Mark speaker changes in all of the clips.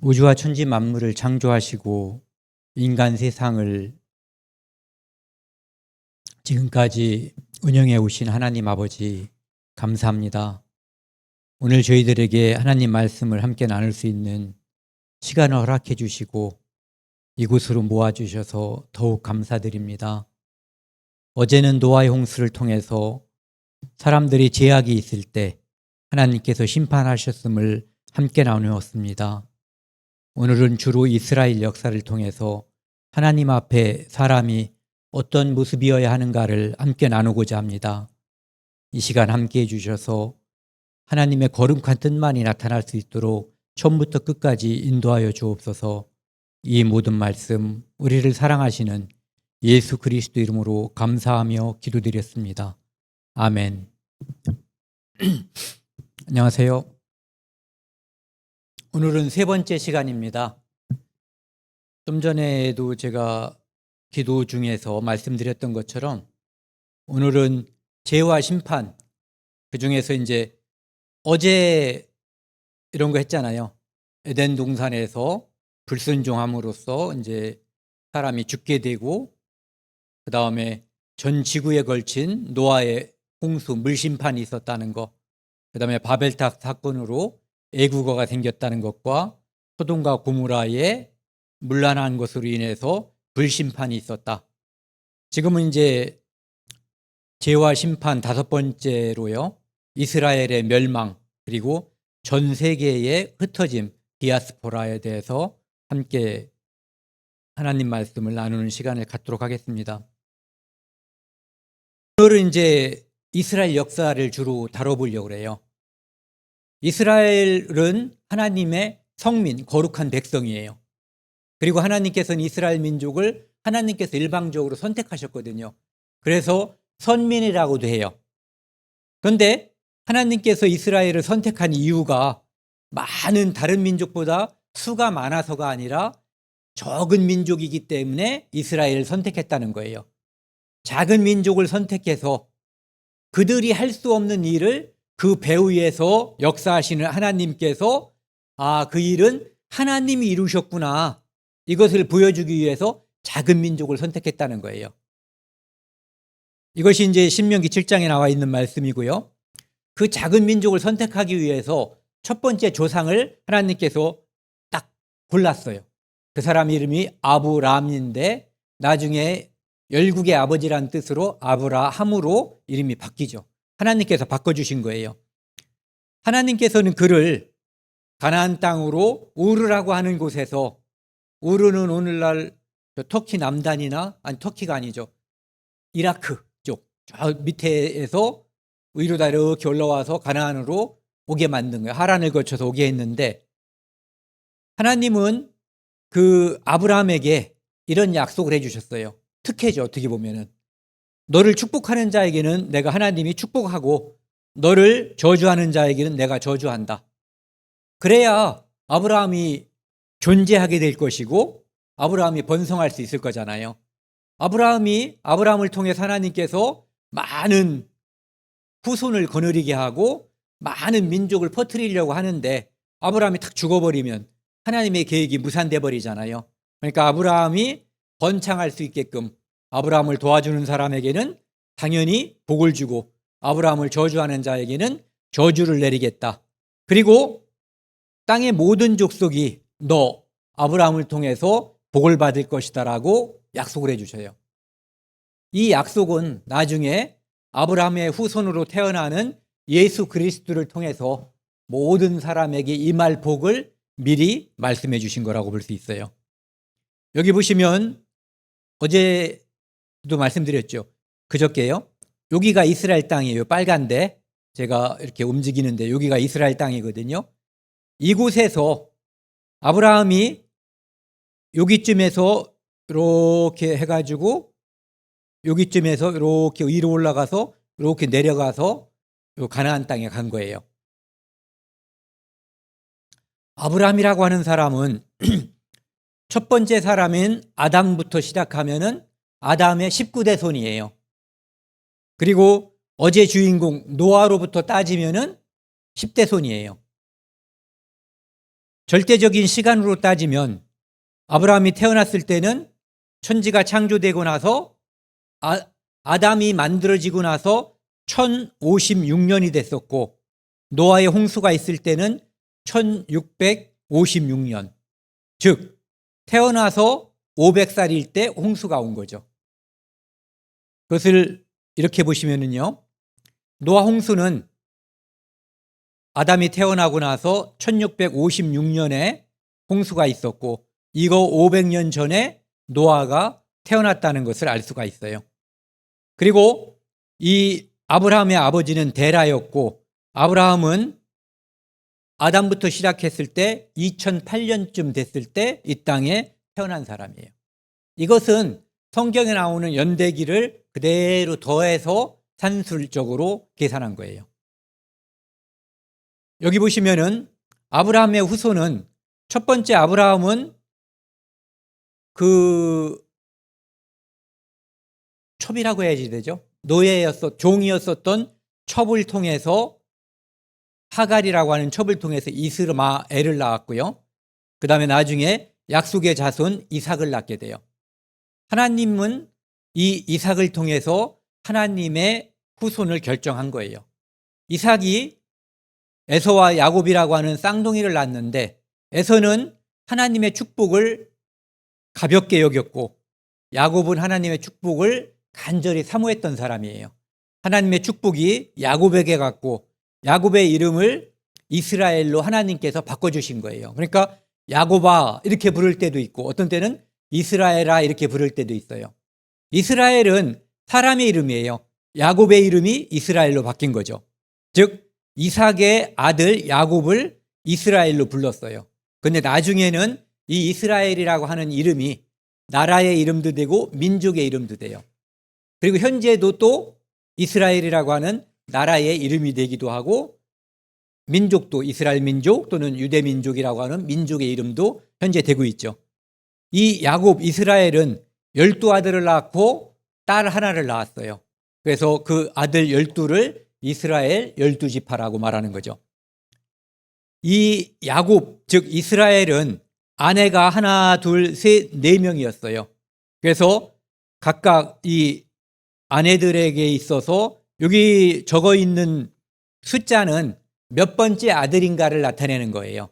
Speaker 1: 우주와 천지 만물을 창조하시고 인간 세상을 지금까지 운영해 오신 하나님 아버지 감사합니다. 오늘 저희들에게 하나님 말씀을 함께 나눌 수 있는 시간을 허락해 주시고 이곳으로 모아주셔서 더욱 감사드립니다. 어제는 노아의 홍수를 통해서 사람들이 죄악이 있을 때 하나님께서 심판하셨음을 함께 나누었습니다. 오늘은 주로 이스라엘 역사를 통해서 하나님 앞에 사람이 어떤 모습이어야 하는가를 함께 나누고자 합니다. 이 시간 함께 해주셔서 하나님의 거룩한 뜻만이 나타날 수 있도록 처음부터 끝까지 인도하여 주옵소서. 이 모든 말씀 우리를 사랑하시는 예수 그리스도 이름으로 감사하며 기도드렸습니다. 아멘. 안녕하세요. 오늘은 세 번째 시간입니다. 좀 전에도 제가 기도 중에서 말씀드렸던 것처럼 오늘은 죄와 심판, 그 중에서 이제 어제 이런 거 했잖아요. 에덴 동산에서 불순종함으로써 이제 사람이 죽게 되고, 그 다음에 전 지구에 걸친 노아의 홍수, 물심판이 있었다는 거, 그 다음에 바벨탑 사건으로 애국어가 생겼다는 것과 소돔과 고모라에 문란한 것으로 인해서 불심판이 있었다. 지금은 이제 죄와 심판 다섯 번째로요, 이스라엘의 멸망, 그리고 전 세계의 흩어짐, 디아스포라에 대해서 함께 하나님 말씀을 나누는 시간을 갖도록 하겠습니다. 오늘은 이제 이스라엘 역사를 주로 다뤄보려고 해요. 이스라엘은 하나님의 성민, 거룩한 백성이에요. 그리고 하나님께서는 이스라엘 민족을 하나님께서 일방적으로 선택하셨거든요. 그래서 선민이라고도 해요. 그런데 하나님께서 이스라엘을 선택한 이유가 많은 다른 민족보다 수가 많아서가 아니라 적은 민족이기 때문에 이스라엘을 선택했다는 거예요. 작은 민족을 선택해서 그들이 할 수 없는 일을 그 배후에서 역사하시는 하나님께서 그 일은 하나님이 이루셨구나, 이것을 보여주기 위해서 작은 민족을 선택했다는 거예요. 이것이 이제 신명기 7장에 나와 있는 말씀이고요. 그 작은 민족을 선택하기 위해서 첫 번째 조상을 하나님께서 딱 골랐어요. 그 사람 이름이 아브람인데 나중에 열국의 아버지라는 뜻으로 아브라함으로 이름이 바뀌죠. 하나님께서 바꿔주신 거예요. 하나님께서는 그를 가나안 땅으로 우르라고 하는 곳에서, 우르는 오늘날 터키 남단이나, 아니 터키가 아니죠, 이라크 쪽 저 밑에에서 위로 다 이렇게 올라와서 가나안으로 오게 만든 거예요. 하란을 거쳐서 오게 했는데, 하나님은 그 아브라함에게 이런 약속을 해주셨어요. 특혜죠, 어떻게 보면은. 너를 축복하는 자에게는 내가 하나님이 축복하고 너를 저주하는 자에게는 내가 저주한다. 그래야 아브라함이 존재하게 될 것이고 아브라함이 번성할 수 있을 거잖아요. 아브라함을 통해서 하나님께서 많은 후손을 거느리게 하고 많은 민족을 퍼뜨리려고 하는데, 아브라함이 탁 죽어버리면 하나님의 계획이 무산돼 버리잖아요. 그러니까 아브라함이 번창할 수 있게끔 아브라함을 도와주는 사람에게는 당연히 복을 주고 아브라함을 저주하는 자에게는 저주를 내리겠다. 그리고 땅의 모든 족속이 너 아브라함을 통해서 복을 받을 것이다라고 약속을 해주셔요. 이 약속은 나중에 아브라함의 후손으로 태어나는 예수 그리스도를 통해서 모든 사람에게 임할 복을 미리 말씀해 주신 거라고 볼 수 있어요. 여기 보시면 어제도 말씀드렸죠. 그저께요. 여기가 이스라엘 땅이에요. 빨간데 제가 이렇게 움직이는데 여기가 이스라엘 땅이거든요. 이곳에서 아브라함이 여기쯤에서 이렇게 해가지고 여기쯤에서 이렇게 위로 올라가서 이렇게 내려가서 가나안 땅에 간 거예요. 아브라함이라고 하는 사람은 첫 번째 사람인 아담부터 시작하면은 아담의 19대 손이에요. 그리고 어제 주인공 노아로부터 따지면은 10대 손이에요. 절대적인 시간으로 따지면 아브라함이 태어났을 때는 천지가 창조되고 나서 아담이 만들어지고 나서 1056년이 됐었고, 노아의 홍수가 있을 때는 1656년, 즉 태어나서 500살일 때 홍수가 온 거죠. 그것을 이렇게 보시면은요, 노아 홍수는 아담이 태어나고 나서 1656년에 홍수가 있었고, 이거 500년 전에 노아가 태어났다는 것을 알 수가 있어요. 그리고 이 아브라함의 아버지는 데라였고, 아브라함은 아담부터 시작했을 때 2008년쯤 됐을 때 이 땅에 태어난 사람이에요. 이것은 성경에 나오는 연대기를 그대로 더해서 산술적으로 계산한 거예요. 여기 보시면은 아브라함의 후손은, 첫 번째 아브라함은 첩이라고 해야지 되죠. 종이었었던 첩을 통해서, 하갈이라고 하는 첩을 통해서 이스마엘을 낳았고요. 그 다음에 나중에 약속의 자손 이삭을 낳게 돼요. 하나님은 이 이삭을 통해서 하나님의 후손을 결정한 거예요. 이삭이 에서와 야곱이라고 하는 쌍둥이를 낳았는데, 에서는 하나님의 축복을 가볍게 여겼고, 야곱은 하나님의 축복을 간절히 사모했던 사람이에요. 하나님의 축복이 야곱에게 갔고, 야곱의 이름을 이스라엘로 하나님께서 바꿔주신 거예요. 그러니까 야곱아 이렇게 부를 때도 있고, 어떤 때는 이스라엘아 이렇게 부를 때도 있어요. 이스라엘은 사람의 이름이에요. 야곱의 이름이 이스라엘로 바뀐 거죠. 즉 이삭의 아들 야곱을 이스라엘로 불렀어요. 그런데 나중에는 이 이스라엘이라고 하는 이름이 나라의 이름도 되고 민족의 이름도 돼요. 그리고 현재도 또 이스라엘이라고 하는 나라의 이름이 되기도 하고, 민족도 이스라엘 민족 또는 유대 민족이라고 하는 민족의 이름도 현재 되고 있죠. 이 야곱 이스라엘은 12아들을 낳고 딸 하나를 낳았어요. 그래서 그 아들 12를 이스라엘 12지파라고 말하는 거죠. 이 야곱, 즉 이스라엘은 아내가 하나, 둘, 셋, 네 명이었어요. 그래서 각각 이 아내들에게 있어서 여기 적어 있는 숫자는 몇 번째 아들인가를 나타내는 거예요.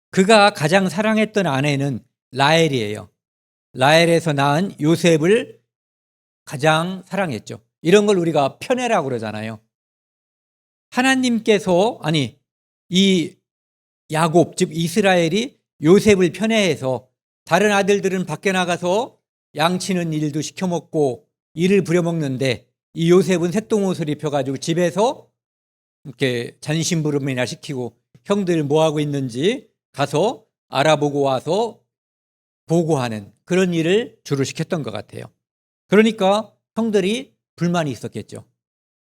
Speaker 1: 그가 가장 사랑했던 아내는 라헬이에요. 라헬에서 낳은 요셉을 가장 사랑했죠. 이런 걸 우리가 편애라고 그러잖아요. 하나님께서, 이 야곱, 즉 이스라엘이 요셉을 편애해서 다른 아들들은 밖에 나가서 양치는 일도 시켜먹고 이를 부려먹는데, 이 요셉은 색동옷을 입혀가지고 집에서 이렇게 잔심부름이나 시키고 형들 뭐하고 있는지 가서 알아보고 와서 보고하는 그런 일을 주로 시켰던 것 같아요. 그러니까 형들이 불만이 있었겠죠.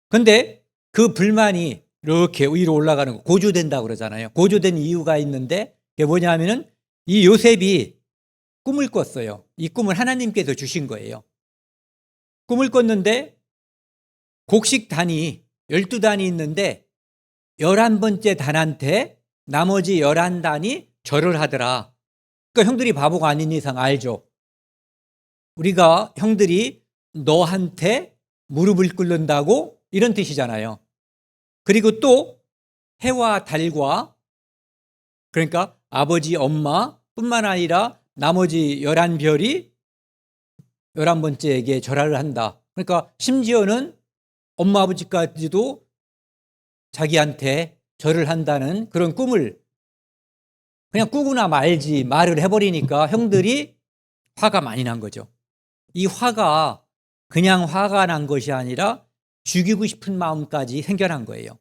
Speaker 1: 그런데 그 불만이 이렇게 위로 올라가는 거, 고조된다고 그러잖아요. 고조된 이유가 있는데, 그게 뭐냐면은 이 요셉이 꿈을 꿨어요. 이 꿈을 하나님께서 주신 거예요. 꿈을 꿨는데 곡식단이 12단이 있는데 11번째 단한테 나머지 11단이 절을 하더라. 그러니까 형들이 바보가 아닌 이상 알죠. 우리가 형들이 너한테 무릎을 꿇는다고, 이런 뜻이잖아요. 그리고 또 해와 달과, 그러니까 아버지 엄마 뿐만 아니라 나머지 11별이 11번째에게 절하를 한다. 그러니까 심지어는 엄마 아버지까지도 자기한테 절을 한다는 그런 꿈을 그냥 꾸거나 말지 말을 해버리니까 형들이 화가 많이 난 거죠. 이 화가 그냥 화가 난 것이 아니라 죽이고 싶은 마음까지 생겨난 거예요.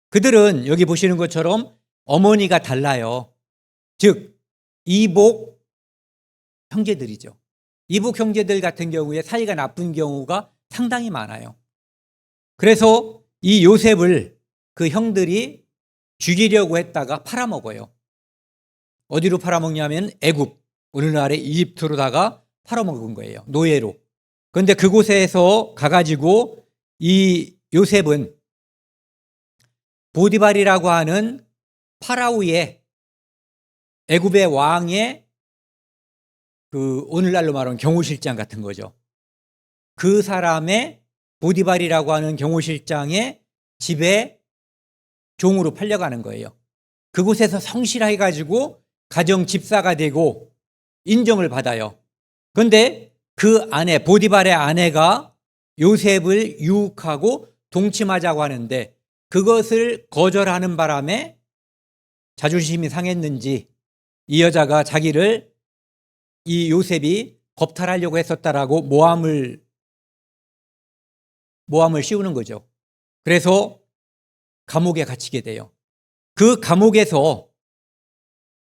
Speaker 1: 그들은 여기 보시는 것처럼 어머니가 달라요. 즉 이복 형제들이죠. 이복 형제들 같은 경우에 사이가 나쁜 경우가 상당히 많아요. 그래서 이 요셉을 그 형들이 죽이려고 했다가 팔아먹어요. 어디로 팔아먹냐면 애굽, 오늘날의 이집트로다가 팔아먹은 거예요. 노예로. 그런데 그곳에서 가가지고 이 요셉은 보디발이라고 하는 파라오의 애굽의 왕의 그 오늘날로 말하면 경호실장 같은 거죠. 그 사람의 보디발이라고 하는 경호실장의 집에 종으로 팔려가는 거예요. 그곳에서 성실해 가지고 가정 집사가 되고 인정을 받아요. 그런데 그 아내, 보디발의 아내가 요셉을 유혹하고 동침하자고 하는데 그것을 거절하는 바람에 자존심이 상했는지 이 여자가 자기를 이 요셉이 겁탈하려고 했었다라고 모함을 씌우는 거죠. 그래서 감옥에 갇히게 돼요. 그 감옥에서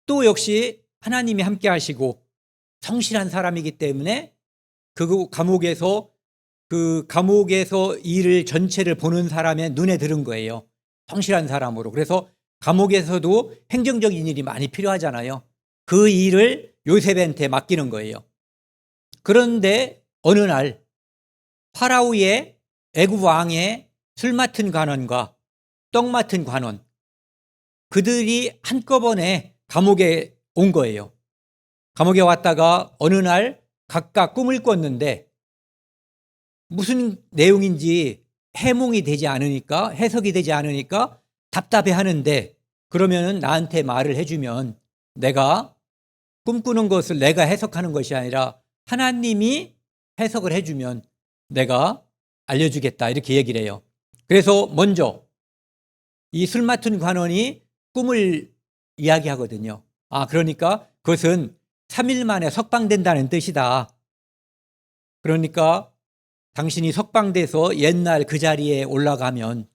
Speaker 1: 또 역시 하나님이 함께 하시고 성실한 사람이기 때문에 그 감옥에서 일을 전체를 보는 사람의 눈에 들은 거예요. 성실한 사람으로. 그래서 감옥에서도 행정적인 일이 많이 필요하잖아요. 그 일을 요셉한테 맡기는 거예요. 그런데 어느 날 파라오의 애굽 왕의 술 맡은 관원과 떡 맡은 관원 그들이 한꺼번에 감옥에 온 거예요. 감옥에 왔다가 어느 날 각각 꿈을 꿨는데 무슨 내용인지 해몽이 되지 않으니까 해석이 되지 않으니까 답답해 하는데 그러면 나한테 말을 해주면 내가 꿈꾸는 것을 내가 해석하는 것이 아니라 하나님이 해석을 해주면 내가 알려주겠다 이렇게 얘기를 해요. 그래서 먼저 이 술 맡은 관원이 꿈을 이야기하거든요. 그러니까 그것은 3일 만에 석방된다는 뜻이다. 그러니까 당신이 석방돼서 옛날 그 자리에 올라가면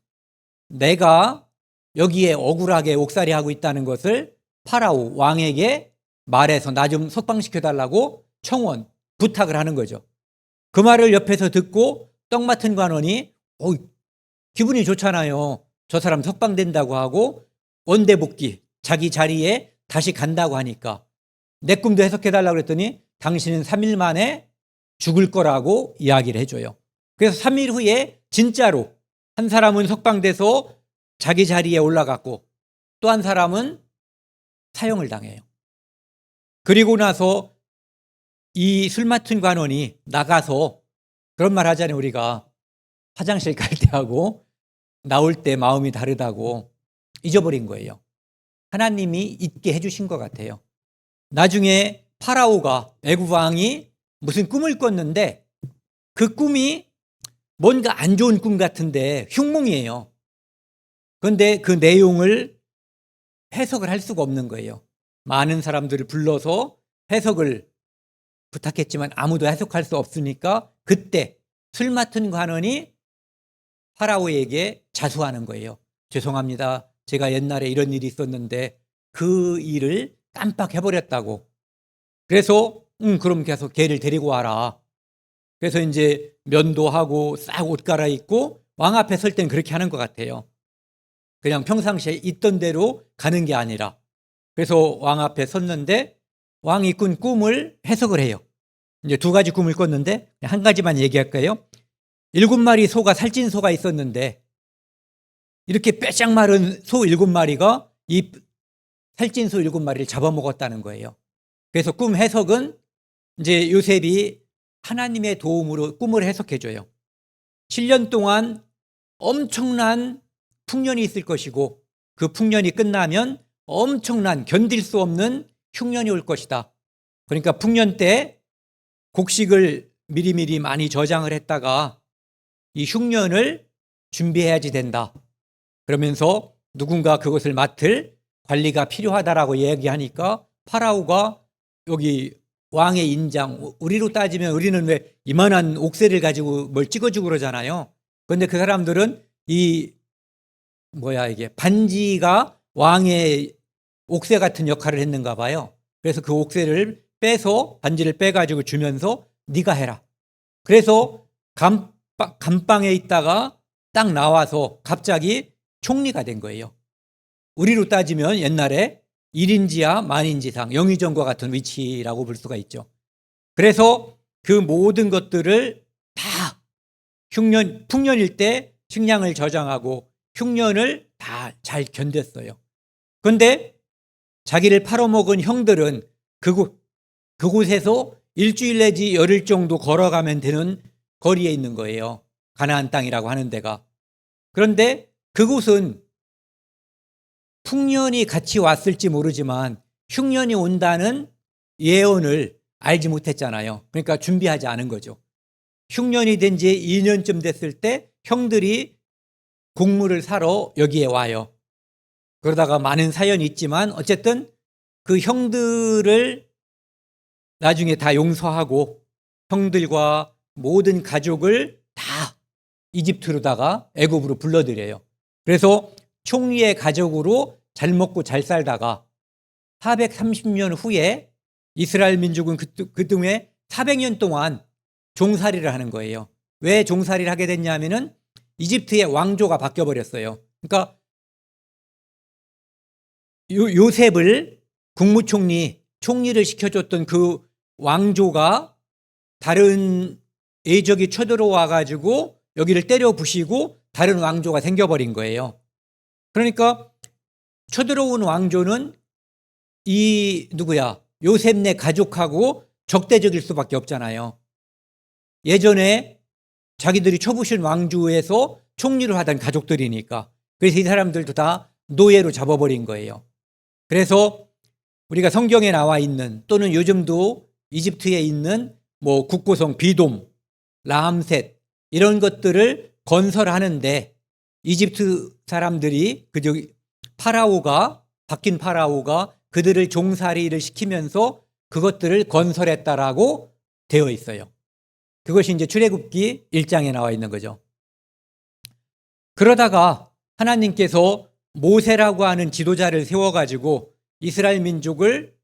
Speaker 1: 내가 여기에 억울하게 옥살이하고 있다는 것을 파라오 왕에게 말해서 나 좀 석방시켜달라고 청원, 부탁을 하는 거죠. 그 말을 옆에서 듣고 떡 맡은 관원이 기분이 좋잖아요. 저 사람 석방된다고 하고 원대복귀, 자기 자리에 다시 간다고 하니까 내 꿈도 해석해달라고 그랬더니 당신은 3일 만에 죽을 거라고 이야기를 해줘요. 그래서 3일 후에 진짜로 한 사람은 석방돼서 자기 자리에 올라갔고 또 한 사람은 사형을 당해요. 그리고 나서 이 술 맡은 관원이 나가서 그런 말 하잖아요. 우리가 화장실 갈 때 하고 나올 때 마음이 다르다고 잊어버린 거예요. 하나님이 잊게 해주신 것 같아요. 나중에 파라오가 애굽 왕이 무슨 꿈을 꿨는데 그 꿈이 뭔가 안 좋은 꿈 같은데 흉몽이에요. 그런데 그 내용을 해석을 할 수가 없는 거예요. 많은 사람들을 불러서 해석을 부탁했지만 아무도 해석할 수 없으니까 그때 술 맡은 관원이 파라오에게 자수하는 거예요. 죄송합니다. 제가 옛날에 이런 일이 있었는데 그 일을 깜빡해버렸다고. 그래서 그럼 계속 걔를 데리고 와라. 그래서 이제 면도하고 싹 옷 갈아입고 왕 앞에 설 땐 그렇게 하는 것 같아요. 그냥 평상시에 있던 대로 가는 게 아니라. 그래서 왕 앞에 섰는데 왕이 꾼 꿈을 해석을 해요. 이제 2가지 꿈을 꿨는데 한 가지만 얘기할까요? 7마리 소가 살찐 소가 있었는데 이렇게 빼짝 마른 소 7마리가 이 살찐 소 7마리를 잡아먹었다는 거예요. 그래서 꿈 해석은 이제 요셉이 하나님의 도움으로 꿈을 해석해줘요. 7년 동안 엄청난 풍년이 있을 것이고 그 풍년이 끝나면 엄청난 견딜 수 없는 흉년이 올 것이다. 그러니까 풍년 때 곡식을 미리미리 많이 저장을 했다가 이 흉년을 준비해야지 된다. 그러면서 누군가 그것을 맡을 관리가 필요하다라고 얘기하니까 파라오가 여기 왕의 인장, 우리로 따지면 우리는 왜 이만한 옥새를 가지고 뭘 찍어주고 그러잖아요. 그런데 그 사람들은 이게 반지가 왕의 옥새 같은 역할을 했는가 봐요. 그래서 그 옥새를 빼서 반지를 빼가지고 주면서 네가 해라. 그래서 감방에 있다가 딱 나와서 갑자기 총리가 된 거예요. 우리로 따지면 옛날에 1인지하 만인지상 영의정과 같은 위치라고 볼 수가 있죠. 그래서 그 모든 것들을 다 풍년일 때 식량을 저장하고 흉년을 다 잘 견뎠어요. 그런데 자기를 팔아먹은 형들은 그곳에서 일주일 내지 열흘 정도 걸어가면 되는 거리에 있는 거예요. 가나안 땅이라고 하는 데가. 그런데 그곳은 풍년이 같이 왔을지 모르지만 흉년이 온다는 예언을 알지 못했잖아요. 그러니까 준비하지 않은 거죠. 흉년이 된 지 2년쯤 됐을 때 형들이 곡물을 사러 여기에 와요. 그러다가 많은 사연이 있지만 어쨌든 그 형들을 나중에 다 용서하고 형들과 모든 가족을 다 이집트로다가 애굽으로 불러들여요. 그래서 총리의 가족으로 잘 먹고 잘 살다가 430년 후에 이스라엘 민족은 그동안 400년 동안 종살이를 하는 거예요. 왜 종살이를 하게 됐냐면은 이집트의 왕조가 바뀌어버렸어요. 그러니까 요셉을 총리를 시켜줬던 그 왕조가 다른 애적이 쳐들어와 가지고 여기를 때려 부시고 다른 왕조가 생겨버린 거예요. 그러니까 쳐들어온 왕조는 요셉네 가족하고 적대적일 수밖에 없잖아요. 예전에 자기들이 쳐부신 왕조에서 총리를 하던 가족들이니까. 그래서 이 사람들도 다 노예로 잡아버린 거예요. 그래서 우리가 성경에 나와 있는 또는 요즘도 이집트에 있는 국고성 비돔, 라암셋 이런 것들을 건설하는데 이집트 사람들이 바뀐 파라오가 그들을 종살이를 시키면서 그것들을 건설했다라고 되어 있어요. 그것이 이제 출애굽기 1장에 나와 있는 거죠. 그러다가 하나님께서 모세라고 하는 지도자를 세워가지고 이스라엘 민족을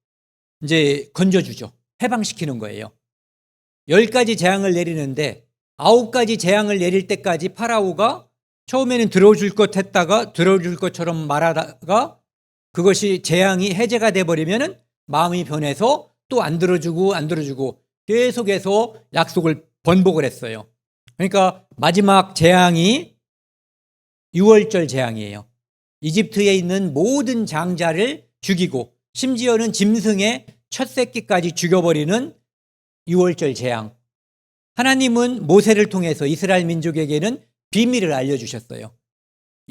Speaker 1: 이제 건져주죠. 해방시키는 거예요. 10가지 재앙을 내리는데 9가지 재앙을 내릴 때까지 파라오가 처음에는 들어줄 것 했다가 들어줄 것처럼 말하다가 그것이 재앙이 해제가 돼버리면 마음이 변해서 또 안 들어주고 계속해서 약속을 번복을 했어요. 그러니까 마지막 재앙이 유월절 재앙이에요. 이집트에 있는 모든 장자를 죽이고 심지어는 짐승의 첫 새끼까지 죽여버리는 유월절 재앙. 하나님은 모세를 통해서 이스라엘 민족에게는 비밀을 알려주셨어요.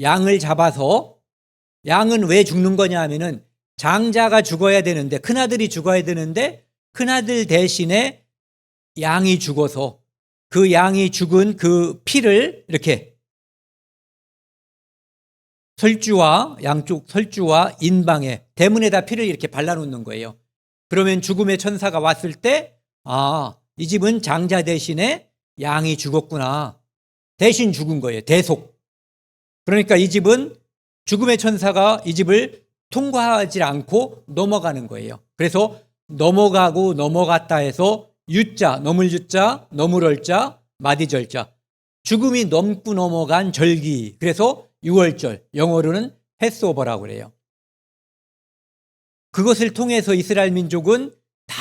Speaker 1: 양을 잡아서, 양은 왜 죽는 거냐 하면은 장자가 죽어야 되는데, 큰아들이 죽어야 되는데 큰아들 대신에 양이 죽어서 그 양이 죽은 그 피를 이렇게 양쪽 설주와 인방에 대문에다 피를 이렇게 발라놓는 거예요. 그러면 죽음의 천사가 왔을 때 이 집은 장자 대신에 양이 죽었구나. 대신 죽은 거예요. 대속. 그러니까 이 집은 죽음의 천사가 이 집을 통과하지 않고 넘어가는 거예요. 그래서 넘어가고 넘어갔다 해서 유자, 넘을 유자, 넘을 얼자, 마디절자. 죽음이 넘고 넘어간 절기. 그래서 유월절, 영어로는 패스오버라고 그래요. 그것을 통해서 이스라엘 민족은 다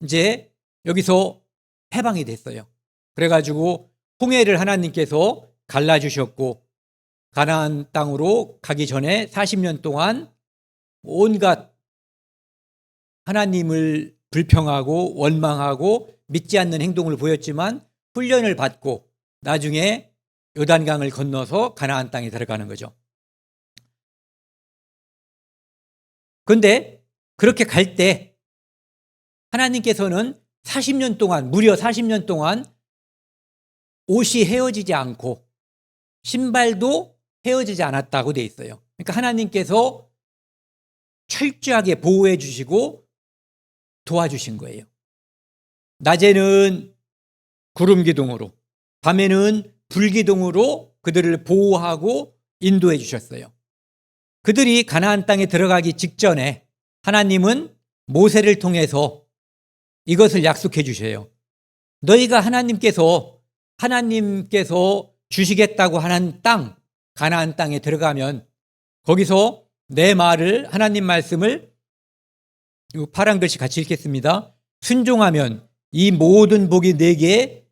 Speaker 1: 이제 여기서 해방이 됐어요. 그래가지고 홍해를 하나님께서 갈라주셨고 가나안 땅으로 가기 전에 40년 동안 온갖 하나님을 불평하고 원망하고 믿지 않는 행동을 보였지만 훈련을 받고 나중에 요단강을 건너서 가나안 땅에 들어가는 거죠. 그런데 그렇게 갈 때 하나님께서는 40년 동안, 무려 40년 동안 옷이 헤어지지 않고 신발도 헤어지지 않았다고 돼 있어요. 그러니까 하나님께서 철저하게 보호해 주시고 도와주신 거예요. 낮에는 구름 기둥으로, 밤에는 불 기둥으로 그들을 보호하고 인도해 주셨어요. 그들이 가나안 땅에 들어가기 직전에 하나님은 모세를 통해서 이것을 약속해 주셔요. 너희가 하나님께서 주시겠다고 하는 땅, 가나안 땅에 들어가면 거기서 내 말을, 하나님 말씀을, 이 파란 글씨 같이 읽겠습니다. 순종하면 이 모든 복이 내게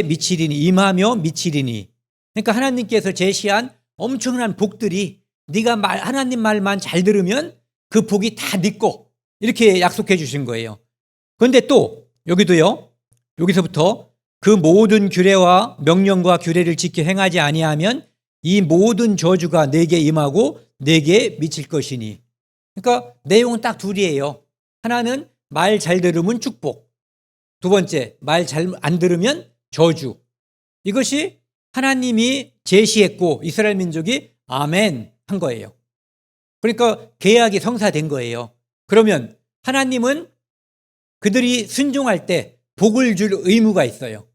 Speaker 1: 미치리니, 임하며 미치리니. 그러니까 하나님께서 제시한 엄청난 복들이 네가 하나님 말만 잘 들으면 그 복이 다 네 거. 이렇게 약속해 주신 거예요. 그런데 또 여기도요. 여기서부터 그 모든 규례와 명령과 규례를 지켜 행하지 아니하면 이 모든 저주가 내게 임하고 내게 미칠 것이니. 그러니까 내용은 딱 둘이에요. 하나는 말 잘 들으면 축복. 두 번째, 말 잘 안 들으면 저주. 이것이 하나님이 제시했고 이스라엘 민족이 아멘 한 거예요. 그러니까 계약이 성사된 거예요. 그러면 하나님은 그들이 순종할 때 복을 줄 의무가 있어요.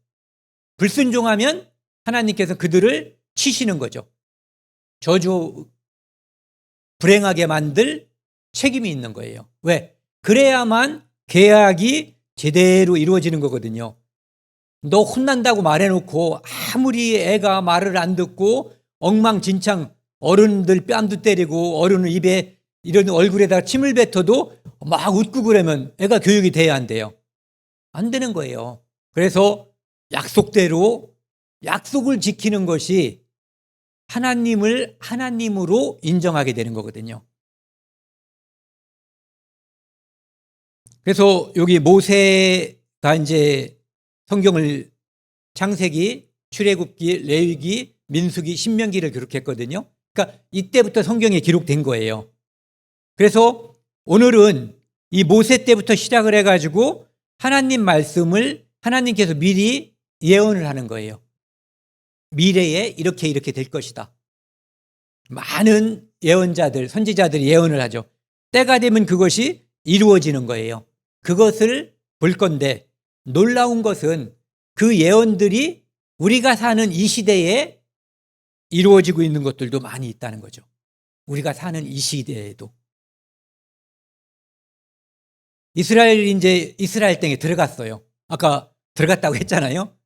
Speaker 1: 불순종하면 하나님께서 그들을 치시는 거죠. 저주 불행하게 만들 책임이 있는 거예요. 왜? 그래야만 계약이 제대로 이루어지는 거거든요. 너 혼난다고 말해놓고 아무리 애가 말을 안 듣고 엉망진창 어른들 뺨도 때리고 어른을 입에 이런 얼굴에다가 침을 뱉어도 막 웃고 그러면 애가 교육이 돼야 안 돼요. 안 되는 거예요. 그래서 약속대로 약속을 지키는 것이 하나님을 하나님으로 인정하게 되는 거거든요. 그래서 여기 모세가 이제 성경을 창세기, 출애굽기, 레위기, 민수기, 신명기를 기록했거든요. 그러니까 이때부터 성경에 기록된 거예요. 그래서 오늘은 이 모세 때부터 시작을 해가지고 하나님 말씀을 하나님께서 미리 예언을 하는 거예요. 미래에 이렇게 될 것이다. 많은 예언자들, 선지자들이 예언을 하죠. 때가 되면 그것이 이루어지는 거예요. 그것을 볼 건데 놀라운 것은 그 예언들이 우리가 사는 이 시대에 이루어지고 있는 것들도 많이 있다는 거죠. 우리가 사는 이 시대에도. 이스라엘이 이제 이스라엘 땅에 들어갔어요. 아까 들어갔다고 했잖아요.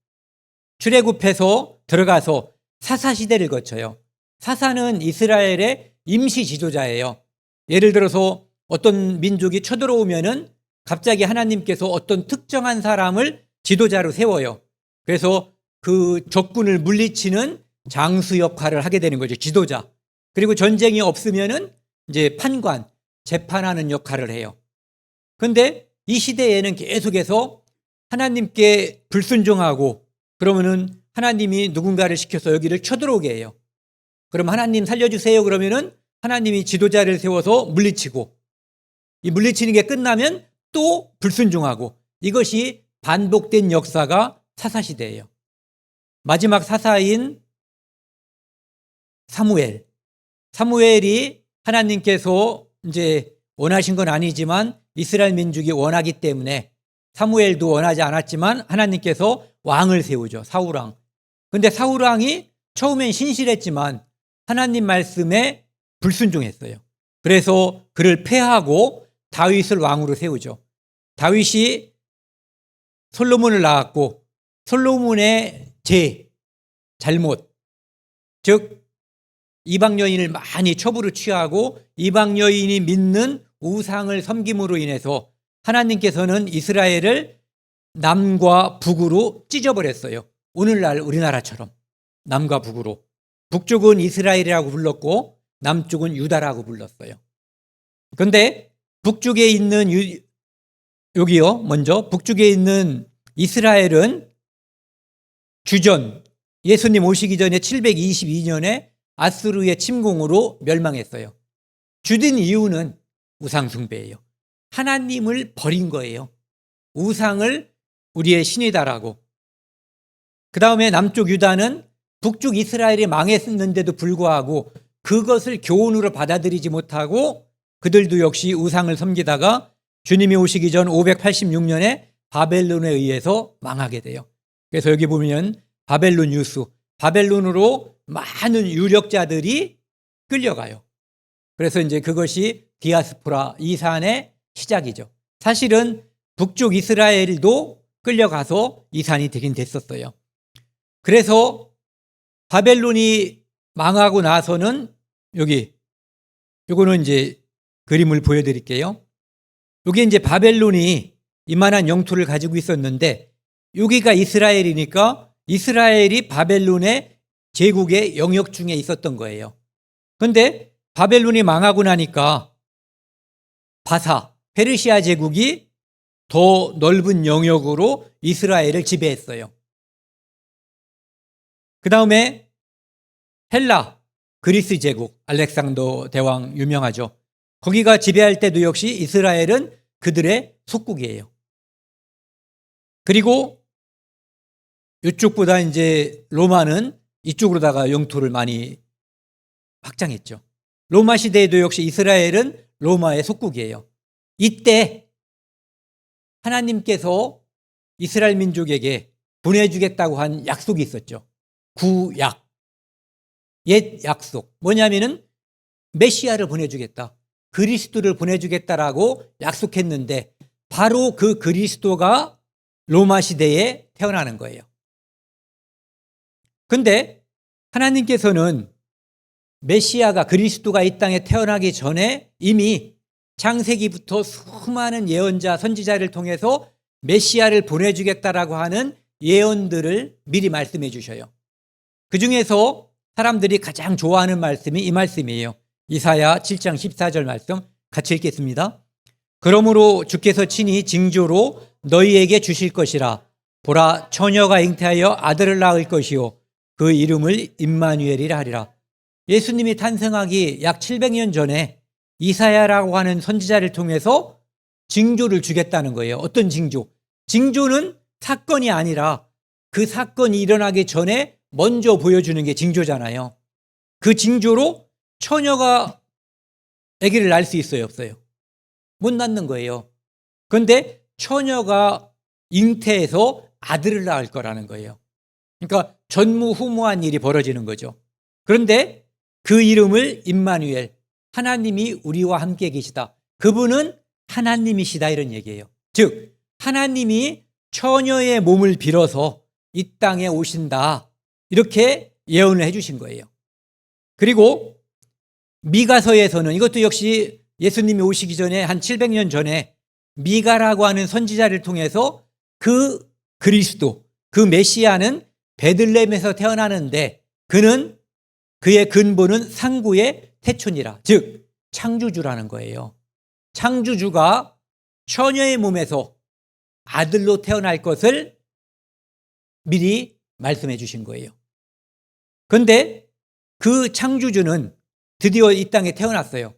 Speaker 1: 출애굽해서 들어가서 사사 시대를 거쳐요. 사사는 이스라엘의 임시 지도자예요. 예를 들어서 어떤 민족이 쳐들어오면은 갑자기 하나님께서 어떤 특정한 사람을 지도자로 세워요. 그래서 그 적군을 물리치는 장수 역할을 하게 되는 거죠. 지도자. 그리고 전쟁이 없으면은 이제 판관, 재판하는 역할을 해요. 그런데 이 시대에는 계속해서 하나님께 불순종하고 그러면은 하나님이 누군가를 시켜서 여기를 쳐들어오게 해요. 그럼 하나님 살려주세요 그러면은 하나님이 지도자를 세워서 물리치고 이 물리치는 게 끝나면 또 불순종하고 이것이 반복된 역사가 사사시대예요. 마지막 사사인 사무엘이 하나님께서 이제 원하신 건 아니지만 이스라엘 민족이 원하기 때문에 사무엘도 원하지 않았지만 하나님께서 왕을 세우죠. 사울왕. 근데 사울왕이 처음엔 신실했지만 하나님 말씀에 불순종했어요. 그래서 그를 패하고 다윗을 왕으로 세우죠. 다윗이 솔로몬을 낳았고 솔로몬의 잘못, 즉 이방 여인을 많이 첩으로 취하고 이방 여인이 믿는 우상을 섬김으로 인해서 하나님께서는 이스라엘을 남과 북으로 찢어버렸어요. 오늘날 우리나라처럼 남과 북으로. 북쪽은 이스라엘이라고 불렀고 남쪽은 유다라고 불렀어요. 그런데 북쪽에 있는 여기요. 먼저 북쪽에 있는 이스라엘은 주전 예수님 오시기 전에 722년에 아수르의 침공으로 멸망했어요. 주된 이유는 우상 숭배예요. 하나님을 버린 거예요. 우상을 우리의 신이다라고. 그 다음에 남쪽 유다는 북쪽 이스라엘이 망했는데도 불구하고 그것을 교훈으로 받아들이지 못하고 그들도 역시 우상을 섬기다가 주님이 오시기 전 586년에 바벨론에 의해서 망하게 돼요. 그래서 여기 보면 바벨론 뉴스, 바벨론으로 많은 유력자들이 끌려가요. 그래서 이제 그것이 디아스포라 이산의 시작이죠. 사실은 북쪽 이스라엘도 끌려가서 이산이 되긴 됐었어요. 그래서 바벨론이 망하고 나서는 요거는 이제 그림을 보여드릴게요. 여기 이제 바벨론이 이만한 영토를 가지고 있었는데 여기가 이스라엘이니까 이스라엘이 바벨론의 제국의 영역 중에 있었던 거예요. 그런데 바벨론이 망하고 나니까 바사, 페르시아 제국이 더 넓은 영역으로 이스라엘을 지배했어요. 그 다음에 헬라, 그리스 제국, 알렉산더 대왕 유명하죠. 거기가 지배할 때도 역시 이스라엘은 그들의 속국이에요. 그리고 이쪽보다 이제 로마는 이쪽으로다가 영토를 많이 확장했죠. 로마 시대에도 역시 이스라엘은 로마의 속국이에요. 이때 하나님께서 이스라엘 민족에게 보내주겠다고 한 약속이 있었죠. 구약, 옛 약속. 뭐냐면은 메시아를 보내주겠다. 그리스도를 보내주겠다라고 약속했는데 바로 그 그리스도가 로마 시대에 태어나는 거예요. 근데 하나님께서는 메시아가 그리스도가 이 땅에 태어나기 전에 이미 창세기부터 수많은 예언자, 선지자를 통해서 메시아를 보내주겠다라고 하는 예언들을 미리 말씀해 주셔요. 그중에서 사람들이 가장 좋아하는 말씀이 이 말씀이에요. 이사야 7장 14절 말씀 같이 읽겠습니다. 그러므로 주께서 친히 징조로 너희에게 주실 것이라. 보라, 처녀가 잉태하여 아들을 낳을 것이요 그 이름을 임마누엘이라 하리라. 예수님이 탄생하기 약 700년 전에 이사야라고 하는 선지자를 통해서 징조를 주겠다는 거예요. 어떤 징조? 징조는 사건이 아니라 그 사건이 일어나기 전에 먼저 보여주는 게 징조잖아요. 그 징조로 처녀가 아기를 낳을 수 있어요, 없어요? 못 낳는 거예요. 그런데 처녀가 잉태해서 아들을 낳을 거라는 거예요. 그러니까 전무후무한 일이 벌어지는 거죠. 그런데 그 이름을 임마누엘, 하나님이 우리와 함께 계시다. 그분은 하나님이시다 이런 얘기예요. 즉 하나님이 처녀의 몸을 빌어서 이 땅에 오신다. 이렇게 예언을 해 주신 거예요. 그리고 미가서에서는 이것도 역시 예수님이 오시기 전에 한 700년 전에 미가라고 하는 선지자를 통해서 그 그리스도, 그 메시아는 베들레헴에서 태어나는데 그는 그의 근본은 상구의 태촌이라. 즉 창조주라는 거예요. 창조주가 처녀의 몸에서 아들로 태어날 것을 미리 말씀해 주신 거예요. 그런데 그 창조주는 드디어 이 땅에 태어났어요.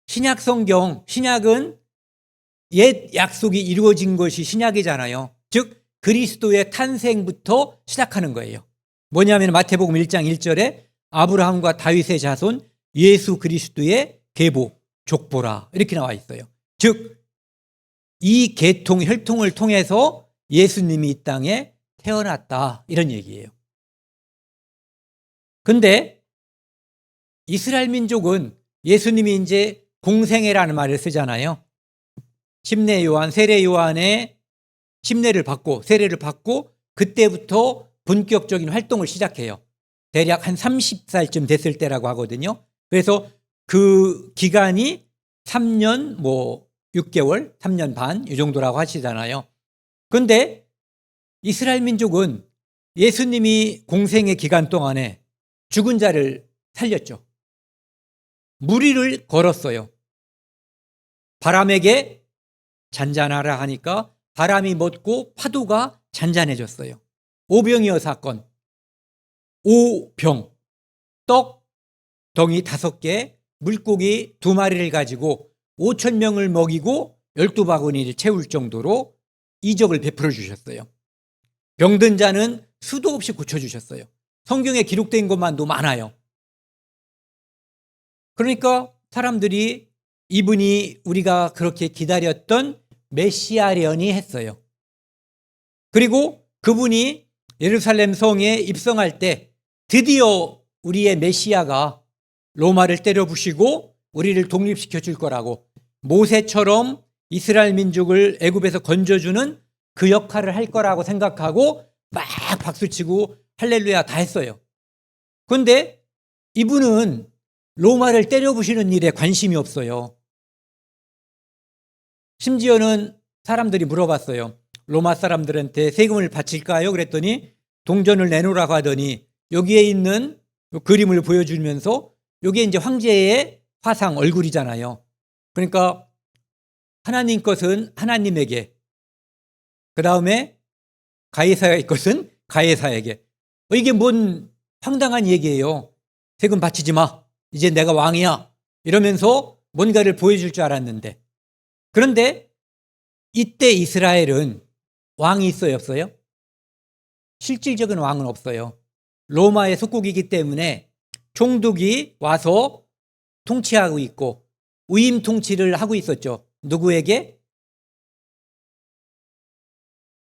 Speaker 1: 신약 성경, 신약은 옛 약속이 이루어진 것이 신약이잖아요. 즉 그리스도의 탄생부터 시작하는 거예요. 뭐냐면 마태복음 1장 1절에 아브라함과 다윗의 자손 예수 그리스도의 계보, 족보라 이렇게 나와 있어요. 즉 이 계통, 혈통을 통해서 예수님이 이 땅에 태어났다 이런 얘기예요. 근데 이스라엘 민족은 예수님이 이제 공생애라는 말을 쓰잖아요. 침례 요한, 세례 요한의 침례를 받고 세례를 받고 그때부터 본격적인 활동을 시작해요. 대략 한 30살쯤 됐을 때라고 하거든요. 그래서 그 기간이 3년 6개월, 3년 반 이 정도라고 하시잖아요. 그런데 이스라엘 민족은 예수님이 공생의 기간 동안에 죽은 자를 살렸죠. 무리를 걸었어요. 바람에게 잔잔하라 하니까 바람이 멎고 파도가 잔잔해졌어요. 오병이어 사건, 오병, 떡 덩이 5개, 물고기 2마리를 가지고 5,000명을 먹이고 12바구니를 채울 정도로 이적을 베풀어 주셨어요. 병든 자는 수도 없이 고쳐주셨어요. 성경에 기록된 것만도 많아요. 그러니까 사람들이 이분이 우리가 그렇게 기다렸던 메시아려니 했어요. 그리고 그분이 예루살렘 성에 입성할 때 드디어 우리의 메시아가 로마를 때려 부시고 우리를 독립시켜 줄 거라고 모세처럼 이스라엘 민족을 애굽에서 건져주는 그 역할을 할 거라고 생각하고 막 박수치고 할렐루야 다 했어요. 그런데 이분은 로마를 때려 부시는 일에 관심이 없어요. 심지어는 사람들이 물어봤어요. 로마 사람들한테 세금을 바칠까요? 그랬더니 동전을 내놓으라고 하더니 여기에 있는 그림을 보여주면서 여기에 이제 황제의 화상 얼굴이잖아요. 그러니까 하나님 것은 하나님에게, 그 다음에 가이사의 것은 가이사에게. 이게 뭔 황당한 얘기예요. 세금 바치지 마. 이제 내가 왕이야. 이러면서 뭔가를 보여줄 줄 알았는데. 그런데 이때 이스라엘은 왕이 있어요, 없어요? 실질적인 왕은 없어요. 로마의 속국이기 때문에 총독이 와서 통치하고 있고 위임 통치를 하고 있었죠. 누구에게?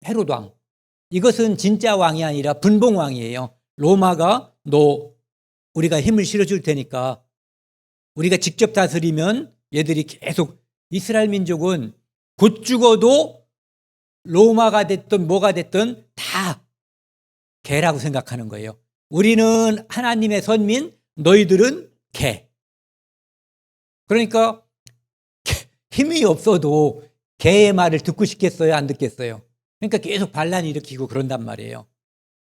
Speaker 1: 헤롯 왕. 이것은 진짜 왕이 아니라 분봉왕이에요. 로마가 너 우리가 힘을 실어줄 테니까 우리가 직접 다스리면 얘들이 계속, 이스라엘 민족은 곧 죽어도 로마가 됐든 뭐가 됐든 다 개라고 생각하는 거예요. 우리는 하나님의 선민, 너희들은 개. 그러니까 힘이 없어도 개의 말을 듣고 싶겠어요? 안 듣겠어요? 그러니까 계속 반란 일으키고 그런단 말이에요.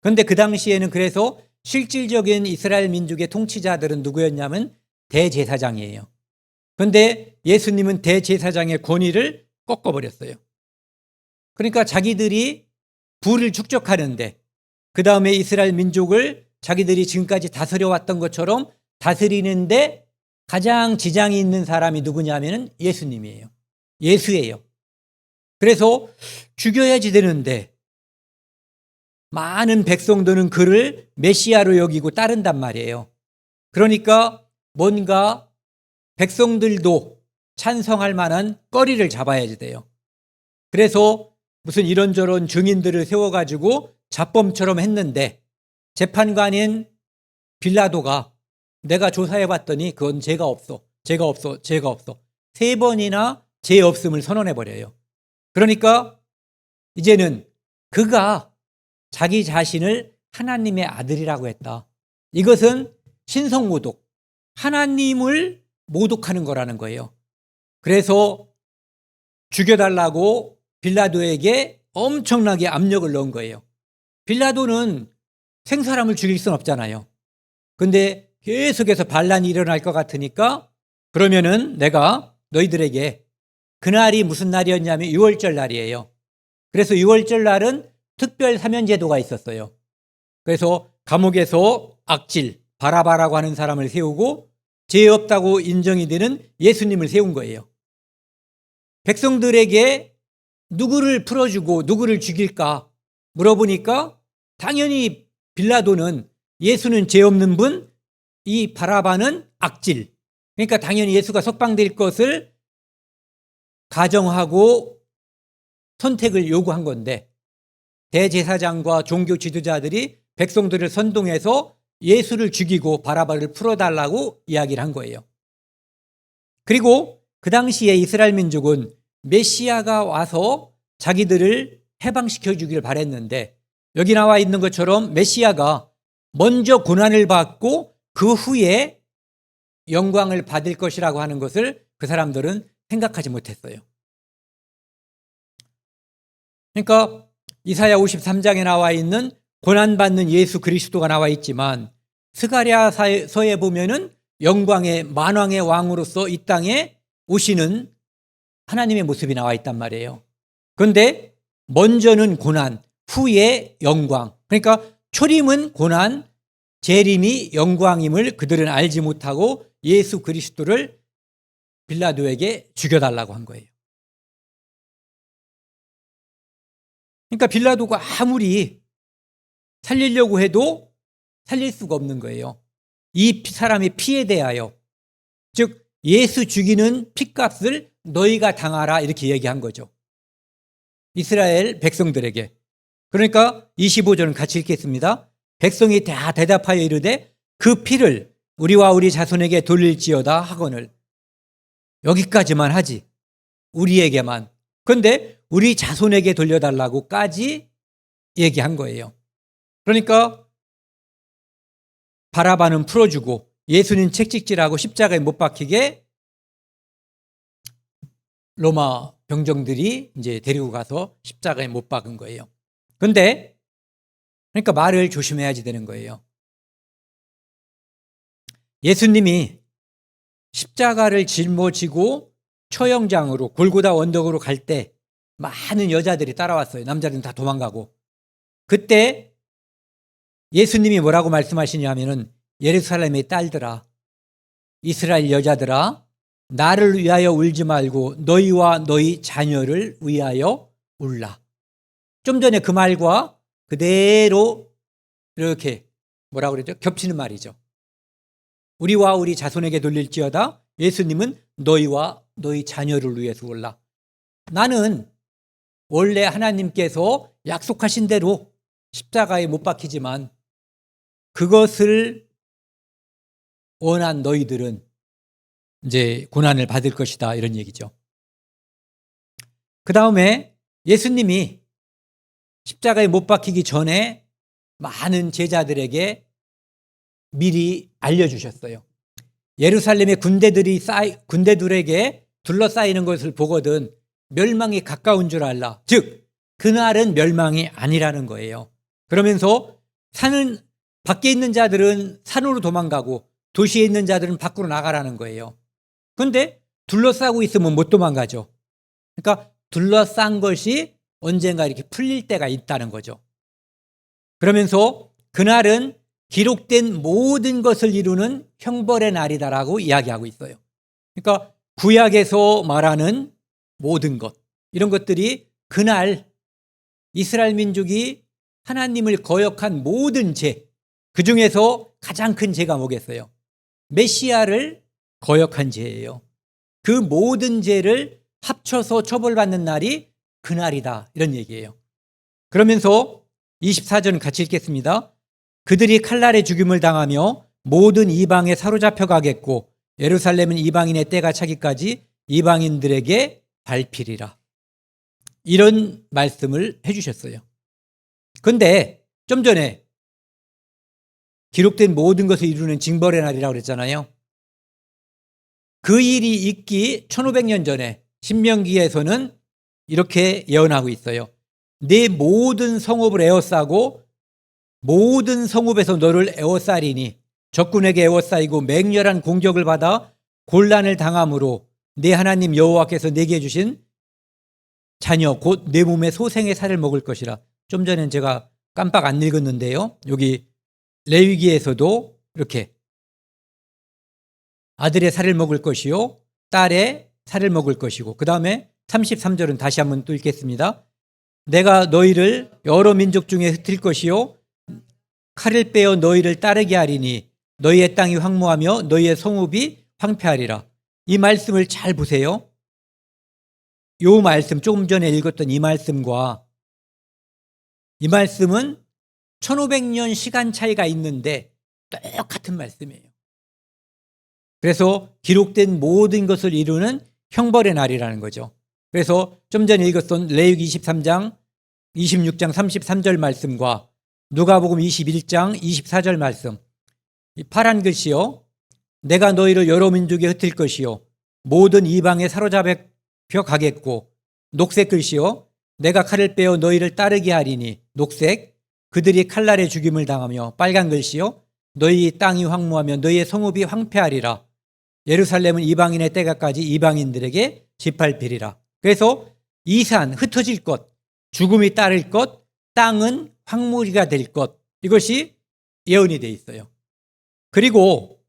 Speaker 1: 그런데 그 당시에는 그래서 실질적인 이스라엘 민족의 통치자들은 누구였냐면 대제사장이에요. 그런데 예수님은 대제사장의 권위를 꺾어버렸어요. 그러니까 자기들이 부를 축적하는데, 그 다음에 이스라엘 민족을 자기들이 지금까지 다스려왔던 것처럼 다스리는데 가장 지장이 있는 사람이 누구냐면 예수님이에요. 예수예요. 그래서 죽여야지 되는데 많은 백성들은 그를 메시아로 여기고 따른단 말이에요. 그러니까 뭔가 백성들도 찬성할 만한 거리를 잡아야지 돼요. 그래서 무슨 이런저런 증인들을 세워가지고 잡범처럼 했는데 재판관인 빌라도가 내가 조사해봤더니 그건 죄가 없어. 3번이나 죄 없음을 선언해버려요. 그러니까 이제는 그가 자기 자신을 하나님의 아들이라고 했다. 이것은 신성모독, 하나님을 모독하는 거라는 거예요. 그래서 죽여달라고 빌라도에게 엄청나게 압력을 넣은 거예요. 빌라도는 생사람을 죽일 수는 없잖아요. 근데 계속해서 반란이 일어날 것 같으니까 그러면은 내가 너희들에게, 그날이 무슨 날이었냐면 유월절 날이에요. 그래서 유월절 날은 특별 사면제도가 있었어요. 그래서 감옥에서 악질, 바라바라고 하는 사람을 세우고 죄 없다고 인정이 되는 예수님을 세운 거예요. 백성들에게 누구를 풀어주고 누구를 죽일까 물어보니까 당연히 빌라도는 예수는 죄 없는 분, 이 바라바는 악질. 그러니까 당연히 예수가 석방될 것을 가정하고 선택을 요구한 건데, 대제사장과 종교 지도자들이 백성들을 선동해서 예수를 죽이고 바라바를 풀어달라고 이야기를 한 거예요. 그리고 그 당시에 이스라엘 민족은 메시아가 와서 자기들을 해방시켜 주기를 바랬는데, 여기 나와 있는 것처럼 메시아가 먼저 고난을 받고 그 후에 영광을 받을 것이라고 하는 것을 그 사람들은 생각하지 못했어요. 그러니까 이사야 53장에 나와 있는 고난받는 예수 그리스도가 나와 있지만 스가랴서에 보면은 영광의 만왕의 왕으로서 이 땅에 오시는 하나님의 모습이 나와 있단 말이에요. 그런데 먼저는 고난, 후에 영광. 그러니까 초림은 고난, 재림이 영광임을 그들은 알지 못하고 예수 그리스도를 빌라도에게 죽여달라고 한 거예요. 그러니까 빌라도가 아무리 살리려고 해도 살릴 수가 없는 거예요. 이 사람의 피에 대하여, 즉 예수 죽이는 핏값을 너희가 당하라, 이렇게 얘기한 거죠. 이스라엘 백성들에게. 그러니까 25절은 같이 읽겠습니다. 백성이 다 대답하여 이르되 그 피를 우리와 우리 자손에게 돌릴지어다 하거늘. 여기까지만 하지, 우리에게만. 그런데 우리 자손에게 돌려달라고까지 얘기한 거예요. 그러니까 바라바는 풀어주고 예수는 책찍질하고 십자가에 못 박히게 로마 병정들이 이제 데리고 가서 십자가에 못 박은 거예요. 그런데 그러니까 말을 조심해야지 되는 거예요. 예수님이 십자가를 짊어지고 처형장으로 골고다 언덕으로 갈 때 많은 여자들이 따라왔어요. 남자들은 다 도망가고. 그때 예수님이 뭐라고 말씀하시냐면은 예루살렘의 딸들아, 이스라엘 여자들아, 나를 위하여 울지 말고 너희와 너희 자녀를 위하여 울라. 좀 전에 그 말과 그대로 이렇게 뭐라고 그러죠? 겹치는 말이죠. 우리와 우리 자손에게 돌릴지어다. 예수님은 너희와 너희 자녀를 위해서 울라. 나는 원래 하나님께서 약속하신 대로 십자가에 못 박히지만 그것을 원한 너희들은 이제 고난을 받을 것이다, 이런 얘기죠. 그 다음에 예수님이 십자가에 못 박히기 전에 많은 제자들에게 미리 알려주셨어요. 예루살렘의 군대들에게 둘러싸이는 것을 보거든 멸망이 가까운 줄 알라. 즉 그날은 멸망이 아니라는 거예요. 그러면서 밖에 있는 자들은 산으로 도망가고 도시에 있는 자들은 밖으로 나가라는 거예요. 그런데 둘러싸고 있으면 못 도망가죠. 그러니까 둘러싼 것이 언젠가 이렇게 풀릴 때가 있다는 거죠. 그러면서 그날은 기록된 모든 것을 이루는 형벌의 날이다라고 이야기하고 있어요. 그러니까 구약에서 말하는 모든 것, 이런 것들이 그날 이스라엘 민족이 하나님을 거역한 모든 죄, 그 중에서 가장 큰 죄가 뭐겠어요? 메시아를 거역한 죄예요. 그 모든 죄를 합쳐서 처벌받는 날이 그날이다, 이런 얘기예요. 그러면서 24절 같이 읽겠습니다. 그들이 칼날에 죽임을 당하며 모든 이방에 사로잡혀 가겠고 예루살렘은 이방인의 때가 차기까지 이방인들에게 밟히리라. 이런 말씀을 해주셨어요. 그런데 좀 전에 기록된 모든 것을 이루는 징벌의 날이라고 그랬잖아요. 그 일이 있기 1500년 전에 신명기에서는 이렇게 예언하고 있어요. 내 모든 성읍을 에워싸고 모든 성읍에서 너를 에워싸리니 적군에게 에워싸이고 맹렬한 공격을 받아 곤란을 당함으로 내 하나님 여호와께서 내게 주신 자녀 곧 내 몸의 소생의 살을 먹을 것이라. 좀 전엔 제가 깜빡 안 읽었는데요. 여기 레위기에서도 이렇게 아들의 살을 먹을 것이요 딸의 살을 먹을 것이고, 그 다음에 33절은 다시 한번 또 읽겠습니다. 내가 너희를 여러 민족 중에 흩을 것이요 칼을 빼어 너희를 따르게 하리니 너희의 땅이 황무하며 너희의 성읍이 황폐하리라. 이 말씀을 잘 보세요. 이 말씀, 조금 전에 읽었던 이 말씀과 이 말씀은 1500년 시간 차이가 있는데 똑같은 말씀이에요. 그래서 기록된 모든 것을 이루는 형벌의 날이라는 거죠. 그래서 좀 전에 읽었던 레위기 23장 26장 33절 말씀과 누가복음 21장 24절 말씀, 이 파란 글씨요 내가 너희를 여러 민족에 흩을 것이요 모든 이방에 사로잡혀 가겠고, 녹색 글씨요 내가 칼을 빼어 너희를 따르게 하리니 녹색 그들이 칼날에 죽임을 당하며, 빨간 글씨요 너희 땅이 황무하며 너희의 성읍이 황폐하리라. 예루살렘은 이방인의 때가까지 이방인들에게 짓밟히리라. 그래서 이 산 흩어질 것, 죽음이 따를 것, 땅은 황무지가 될 것, 이것이 예언이 돼 있어요. 그리고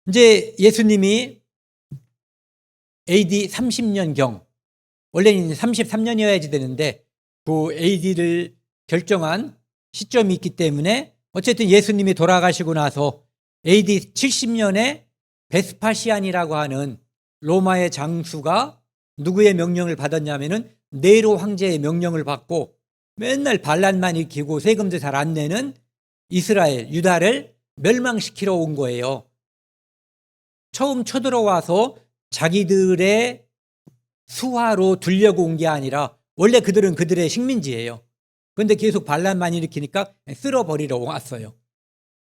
Speaker 1: 이제 예수님이 AD 30년경, 원래는 33년이어야지 되는데 그 AD를 결정한 시점이 있기 때문에 어쨌든 예수님이 돌아가시고 나서 AD 70년에 베스파시안이라고 하는 로마의 장수가 누구의 명령을 받았냐면은 네로 황제의 명령을 받고 맨날 반란만 일으키고 세금도 잘 안 내는 이스라엘, 유다를 멸망시키러 온 거예요. 처음 쳐들어와서 자기들의 수하로 두려고 온 게 아니라 원래 그들은 그들의 식민지예요. 그런데 계속 반란만 일으키니까 쓸어버리러 왔어요.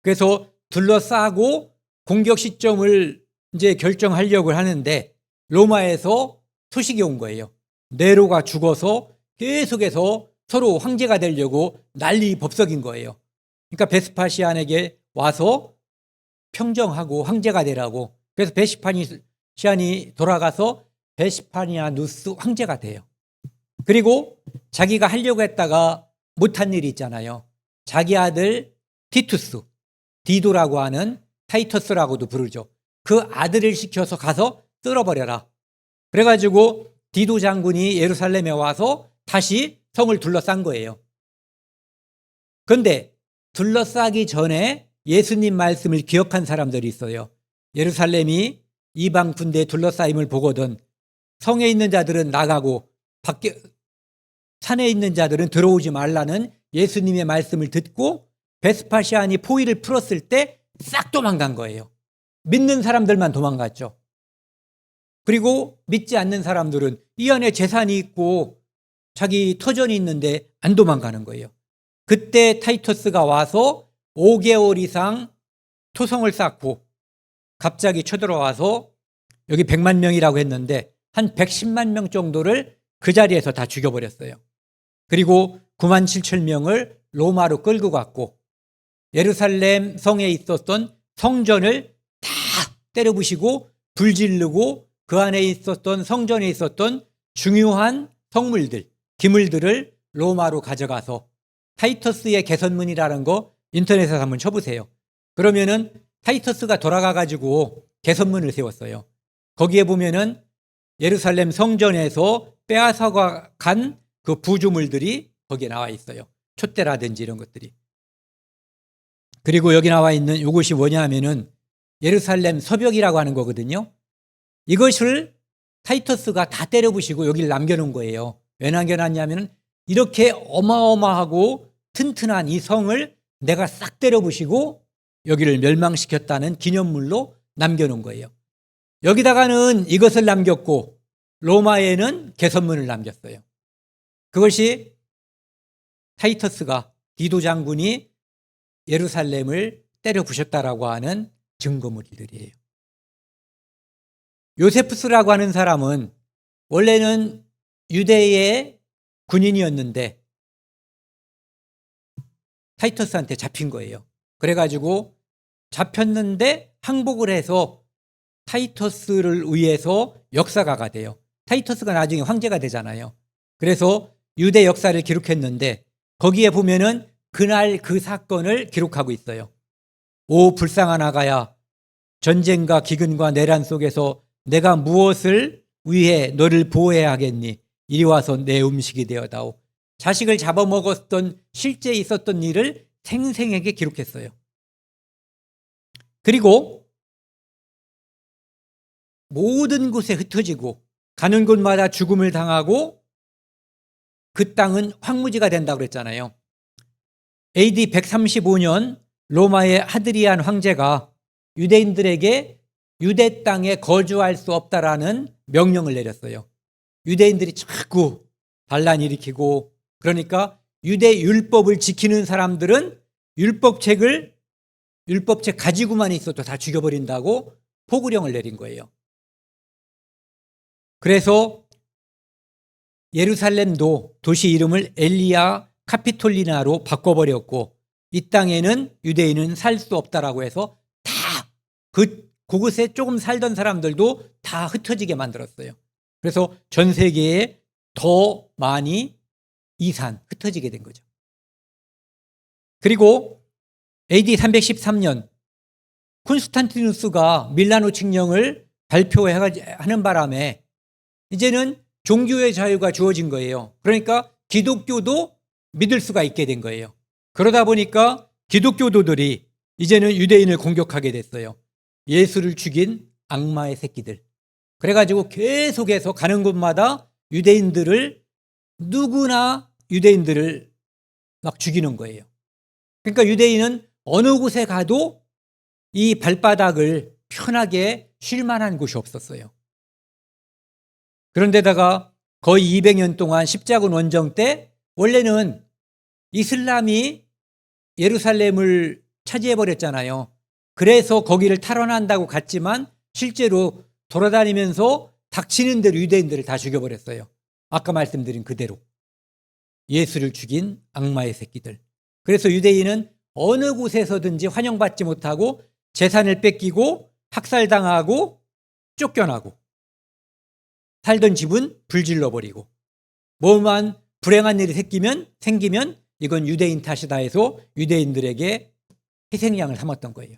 Speaker 1: 그래서 둘러싸고 공격 시점을 이제 결정하려고 하는데 로마에서 소식이 온 거예요. 네로가 죽어서 계속해서 서로 황제가 되려고 난리 법석인 거예요. 그러니까 베스파시안에게 와서 평정하고 황제가 되라고. 그래서 베스파시안이 돌아가서 베스파니아누스 황제가 돼요. 그리고 자기가 하려고 했다가 못한 일이 있잖아요. 자기 아들 티투스, 디도라고 하는, 타이터스라고도 부르죠. 그 아들을 시켜서 가서 쓸어버려라. 그래가지고 디도 장군이 예루살렘에 와서 다시 성을 둘러싼 거예요. 그런데 둘러싸기 전에 예수님 말씀을 기억한 사람들이 있어요. 예루살렘이 이방 군대에 둘러싸임을 보거든 성에 있는 자들은 나가고 밖에 산에 있는 자들은 들어오지 말라는 예수님의 말씀을 듣고 베스파시안이 포위를 풀었을 때 싹 도망간 거예요. 믿는 사람들만 도망갔죠. 그리고 믿지 않는 사람들은 이 안에 재산이 있고 자기 터전이 있는데 안 도망가는 거예요. 그때 타이터스가 와서 5개월 이상 토성을 쌓고 갑자기 쳐들어와서 여기 100만 명이라고 했는데 한 110만 명 정도를 그 자리에서 다 죽여버렸어요. 그리고 9만 7천 명을 로마로 끌고 갔고 예루살렘 성에 있었던 성전을 다 때려부시고 불지르고 그 안에 있었던 성전에 있었던 중요한 성물들, 기물들을 로마로 가져가서 타이터스의 개선문이라는 거 인터넷에서 한번 쳐보세요. 그러면은 타이터스가 돌아가가지고 개선문을 세웠어요. 거기에 보면은 예루살렘 성전에서 빼앗아가 간 그 부조물들이 거기에 나와 있어요. 촛대라든지 이런 것들이. 그리고 여기 나와 있는 이것이 뭐냐 하면은 예루살렘 서벽이라고 하는 거거든요. 이것을 타이터스가 다 때려부시고 여기를 남겨놓은 거예요. 왜 남겨놨냐면은 이렇게 어마어마하고 튼튼한 이 성을 내가 싹 때려부시고 여기를 멸망시켰다는 기념물로 남겨놓은 거예요. 여기다가는 이것을 남겼고 로마에는 개선문을 남겼어요. 그것이 타이터스가 디도 장군이 예루살렘을 때려 부셨다라고 하는 증거물들이에요. 요세푸스라고 하는 사람은 원래는 유대의 군인이었는데 타이터스한테 잡힌 거예요. 그래가지고 잡혔는데 항복을 해서 타이터스를 위해서 역사가가 돼요. 타이터스가 나중에 황제가 되잖아요. 그래서 유대 역사를 기록했는데 거기에 보면은 그날 그 사건을 기록하고 있어요. 오 불쌍한 아가야, 전쟁과 기근과 내란 속에서 내가 무엇을 위해 너를 보호해야 하겠니? 이리 와서 내 음식이 되어다오. 자식을 잡아먹었던 실제 있었던 일을 생생하게 기록했어요. 그리고 모든 곳에 흩어지고 가는 곳마다 죽음을 당하고 그 땅은 황무지가 된다고 그랬잖아요. AD 135년 로마의 하드리안 황제가 유대인들에게 유대 땅에 거주할 수 없다라는 명령을 내렸어요. 유대인들이 자꾸 반란 일으키고 그러니까 유대 율법을 지키는 사람들은 율법책 가지고만 있어도 다 죽여버린다고 포구령을 내린 거예요. 그래서 예루살렘도 도시 이름을 엘리야 카피톨리나로 바꿔버렸고 이 땅에는 유대인은 살 수 없다라고 해서 다 그곳에 조금 살던 사람들도 다 흩어지게 만들었어요. 그래서 전 세계에 더 많이 흩어지게 된 거죠. 그리고 AD 313년 콘스탄티누스가 밀라노 칙령을 발표하는 바람에 이제는 종교의 자유가 주어진 거예요. 그러니까 기독교도 믿을 수가 있게 된 거예요. 그러다 보니까 기독교도들이 이제는 유대인을 공격하게 됐어요. 예수를 죽인 악마의 새끼들. 그래가지고 계속해서 가는 곳마다 누구나 유대인들을 막 죽이는 거예요. 그러니까 유대인은 어느 곳에 가도 이 발바닥을 편하게 쉴 만한 곳이 없었어요. 그런데다가 거의 200년 동안 십자군 원정 때 원래는 이슬람이 예루살렘을 차지해버렸잖아요. 그래서 거기를 탈환한다고 갔지만 실제로 돌아다니면서 닥치는 대로 유대인들을 다 죽여버렸어요. 아까 말씀드린 그대로. 예수를 죽인 악마의 새끼들. 그래서 유대인은 어느 곳에서든지 환영받지 못하고 재산을 뺏기고 학살당하고 쫓겨나고 살던 집은 불질러 버리고 뭐만 불행한 일이 생기면 이건 유대인 탓이다 해서 유대인들에게 희생양을 삼았던 거예요.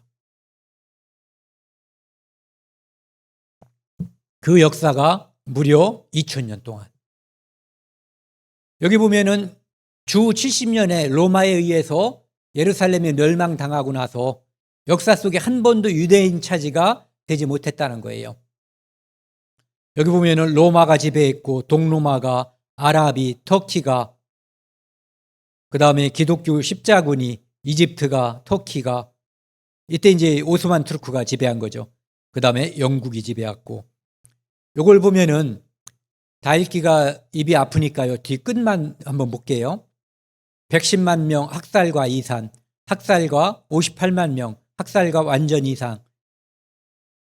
Speaker 1: 그 역사가 무려 2000년 동안. 여기 보면은 주 70년에 로마에 의해서 예루살렘이 멸망당하고 나서 역사 속에 한 번도 유대인 차지가 되지 못했다는 거예요. 여기 보면은 로마가 지배했고 동로마가, 아랍이, 터키가, 그 다음에 기독교 십자군이, 이집트가, 터키가, 이때 이제 오스만 투르크가 지배한 거죠. 그 다음에 영국이 지배했고, 요걸 보면은 다 읽기가 입이 아프니까요. 뒤 끝만 한번 볼게요. 110만 명 학살과 이산, 학살과 58만 명 학살과 완전 이상,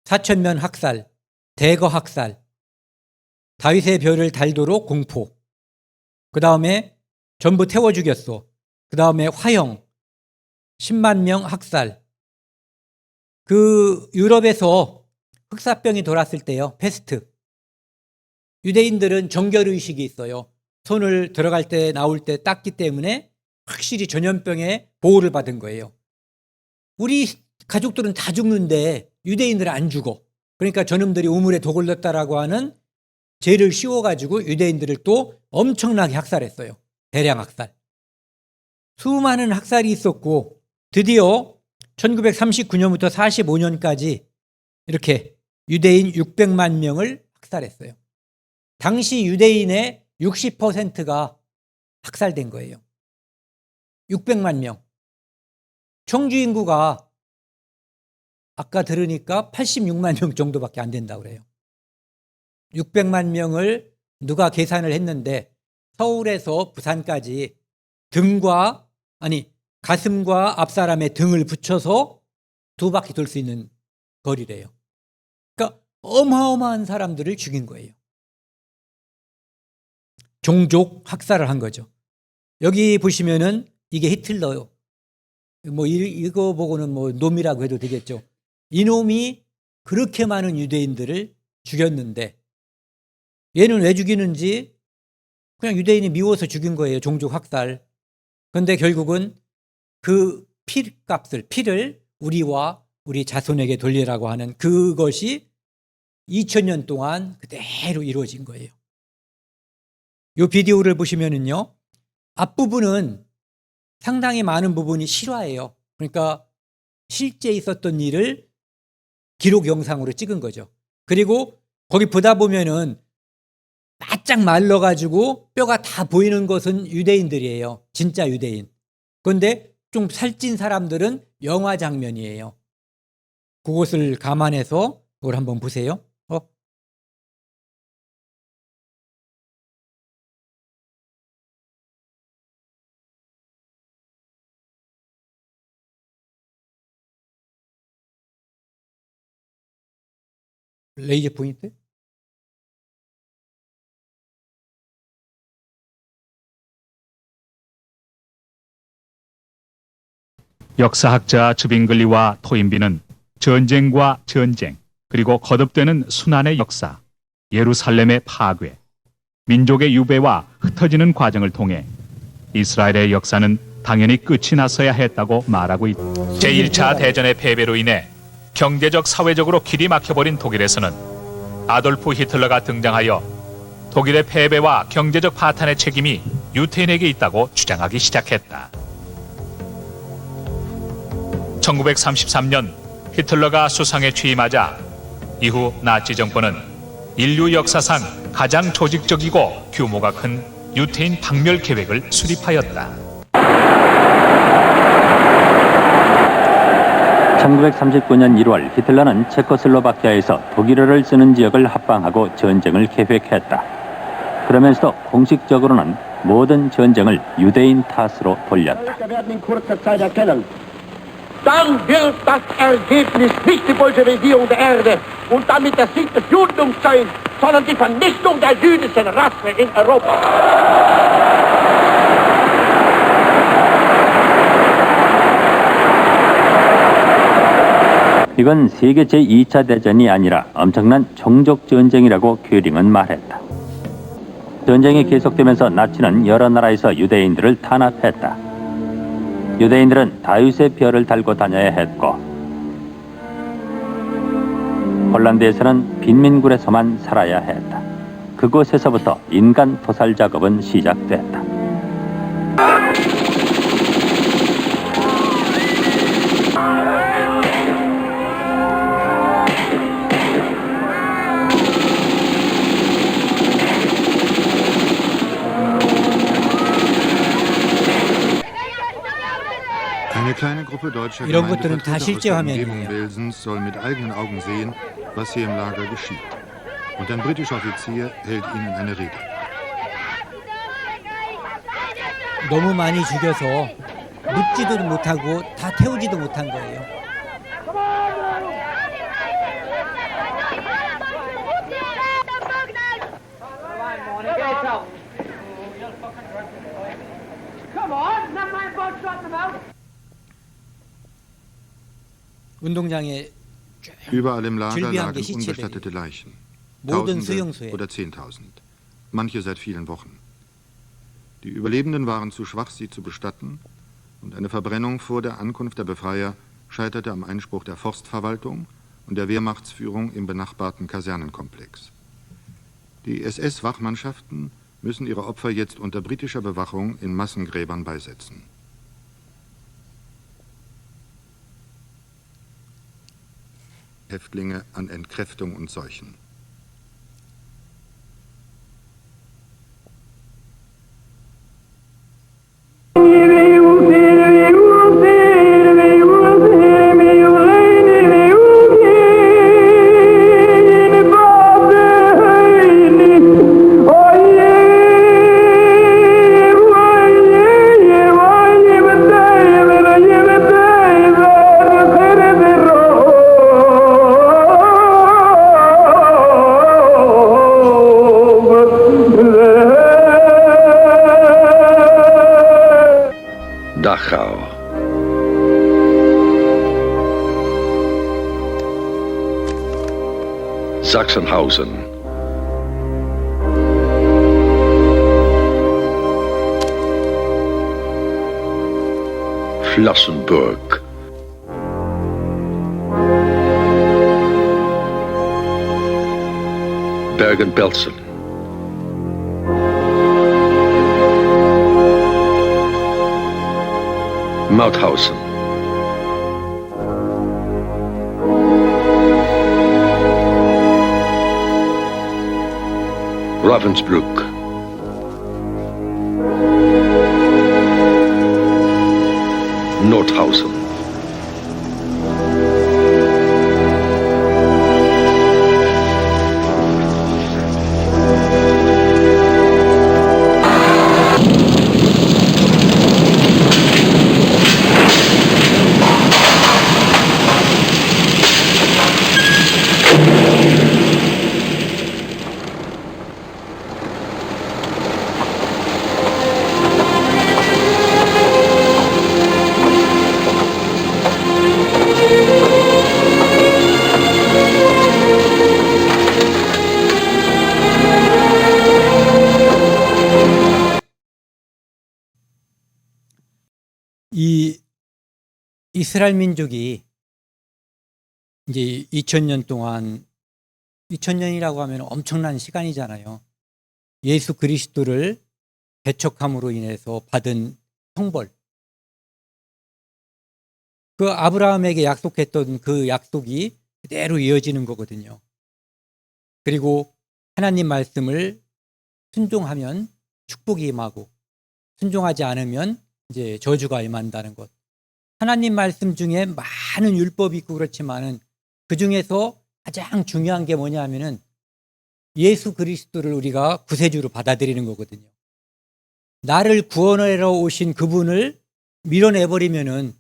Speaker 1: 4,000명 학살, 대거 학살, 다윗의 별을 달도록 공포, 그 다음에 전부 태워 죽였어. 그 다음에 화형, 10만 명 학살. 그 유럽에서 흑사병이 돌았을 때요, 페스트. 유대인들은 정결의식이 있어요. 손을 들어갈 때 나올 때 닦기 때문에 확실히 전염병에 보호를 받은 거예요. 우리 가족들은 다 죽는데 유대인들은 안 죽어. 그러니까 저놈들이 우물에 독 걸렸다라고 하는 죄를 씌워가지고 유대인들을 또 엄청나게 학살했어요. 대량 학살. 수많은 학살이 있었고 드디어 1939년부터 45년까지 이렇게 유대인 600만 명을 학살했어요. 당시 유대인의 60%가 학살된 거예요. 600만 명. 청주 인구가 아까 들으니까 86만 명 정도밖에 안 된다고 그래요. 600만 명을 누가 계산을 했는데 서울에서 부산까지 가슴과 앞사람의 등을 붙여서 2바퀴 돌 수 있는 거리래요. 그러니까 어마어마한 사람들을 죽인 거예요. 종족 학살을 한 거죠. 여기 보시면은 이게 히틀러요. 이거 보고는 놈이라고 해도 되겠죠. 이놈이 그렇게 많은 유대인들을 죽였는데 얘는 왜 죽이는지 그냥 유대인이 미워서 죽인 거예요. 종족 학살. 그런데 결국은 그 피를 우리와 우리 자손에게 돌리라고 하는 그것이 2000년 동안 그대로 이루어진 거예요. 이 비디오를 보시면은요, 앞부분은 상당히 많은 부분이 실화예요. 그러니까 실제 있었던 일을 기록 영상으로 찍은 거죠. 그리고 거기 보다 보면은 바짝 말라가지고 뼈가 다 보이는 것은 유대인들이에요. 진짜 유대인. 그런데 좀 살찐 사람들은 영화 장면이에요. 그것을 감안해서 그걸 한번 보세요. 레이저 포인트?
Speaker 2: 역사학자 즈빙글리와 토인비는 전쟁과 전쟁, 그리고 거듭되는 순환의 역사, 예루살렘의 파괴, 민족의 유배와 흩어지는 과정을 통해 이스라엘의 역사는 당연히 끝이 났어야 했다고 말하고 있다. 제1차 대전의 패배로 인해 경제적, 사회적으로 길이 막혀버린 독일에서는 아돌프 히틀러가 등장하여 독일의 패배와 경제적 파탄의 책임이 유태인에게 있다고 주장하기 시작했다. 1933년 히틀러가 수상에 취임하자 이후 나치 정권은 인류 역사상 가장 조직적이고 규모가 큰 유태인 박멸 계획을 수립하였다.
Speaker 3: 1939년 1월 히틀러는 체코슬로바키아에서 독일어를 쓰는 지역을 합방하고 전쟁을 계획했다. 그러면서도 공식적으로는 모든 전쟁을 유대인 탓으로 돌렸다.
Speaker 4: Dann wird das Ergebnis nicht die Bolschewisierung der Erde und damit der Sieg des Judentums sein, sondern die Vernichtung der jüdischen Rasse in Europa.
Speaker 3: 이건 세계 제2차 대전이 아니라 엄청난 종족 전쟁이라고 큐링은 말했다. 전쟁이 계속되면서 나치는 여러 나라에서 유대인들을 탄압했다. 유대인들은 다윗의 별을 달고 다녀야 했고, 폴란드에서는 빈민굴에서만 살아야 했다. 그곳에서부터 인간 토살 작업은 시작됐다.
Speaker 5: Eine kleine Gruppe deutscher
Speaker 1: 이런 것들은 다
Speaker 5: Gemeindevertreter aus
Speaker 1: 실제
Speaker 5: der Umgebung
Speaker 1: 화면이에요.
Speaker 5: Wilsons soll mit eigenen Augen sehen, was hier im Lager geschieht. Und ein britischer Offizier hält ihnen eine Rede.
Speaker 1: 너무 많이 죽여서 묻지도 못하고 다 태우지도 못한 거예요. 운동장에
Speaker 5: Überall im Lager
Speaker 1: Sylvia
Speaker 5: lagen
Speaker 1: Geschichte
Speaker 5: unbestattete Leichen.
Speaker 1: 모든
Speaker 5: Tausende
Speaker 1: 수용소에
Speaker 5: oder 10.000. Manche seit vielen Wochen. Die Überlebenden waren zu schwach, sie zu bestatten, und eine Verbrennung vor der Ankunft der Befreier scheiterte am Einspruch der Forstverwaltung und der Wehrmachtsführung im benachbarten Kasernenkomplex. Die SS-Wachmannschaften müssen ihre Opfer jetzt unter britischer Bewachung in Massengräbern beisetzen. Häftlinge an Entkräftung und Seuchen.
Speaker 6: Dachau. Sachsenhausen. Flossenburg. Bergen-Belsen. Mauthausen. Ravensbrück. Nordhausen.
Speaker 1: 이 이스라엘 민족이 이제 2000년 동안 2000년이라고 하면 엄청난 시간이잖아요. 예수 그리스도를 배척함으로 인해서 받은 형벌. 그 아브라함에게 약속했던 그 약속이 그대로 이어지는 거거든요. 그리고 하나님 말씀을 순종하면 축복이 임하고 순종하지 않으면 이제 저주가 임한다는 것. 하나님 말씀 중에 많은 율법이 있고 그렇지만은 그 중에서 가장 중요한 게 뭐냐면은 예수 그리스도를 우리가 구세주로 받아들이는 거거든요. 나를 구원하러 오신 그분을 밀어내버리면은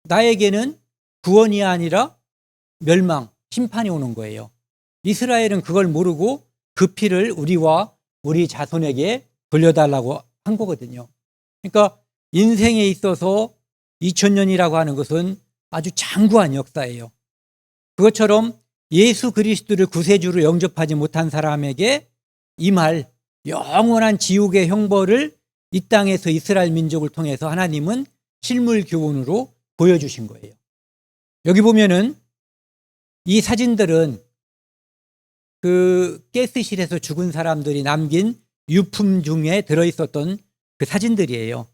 Speaker 1: 나에게는 구원이 아니라 멸망, 심판이 오는 거예요. 이스라엘은 그걸 모르고 그 피를 우리와 우리 자손에게 돌려달라고 한 거거든요. 그러니까 인생에 있어서 2000년이라고 하는 것은 아주 장구한 역사예요. 그것처럼 예수 그리스도를 구세주로 영접하지 못한 사람에게 임할 영원한 지옥의 형벌을 이 땅에서 이스라엘 민족을 통해서 하나님은 실물 교훈으로 보여주신 거예요. 여기 보면은 이 사진들은 그 가스실에서 죽은 사람들이 남긴 유품 중에 들어있었던 그 사진들이에요.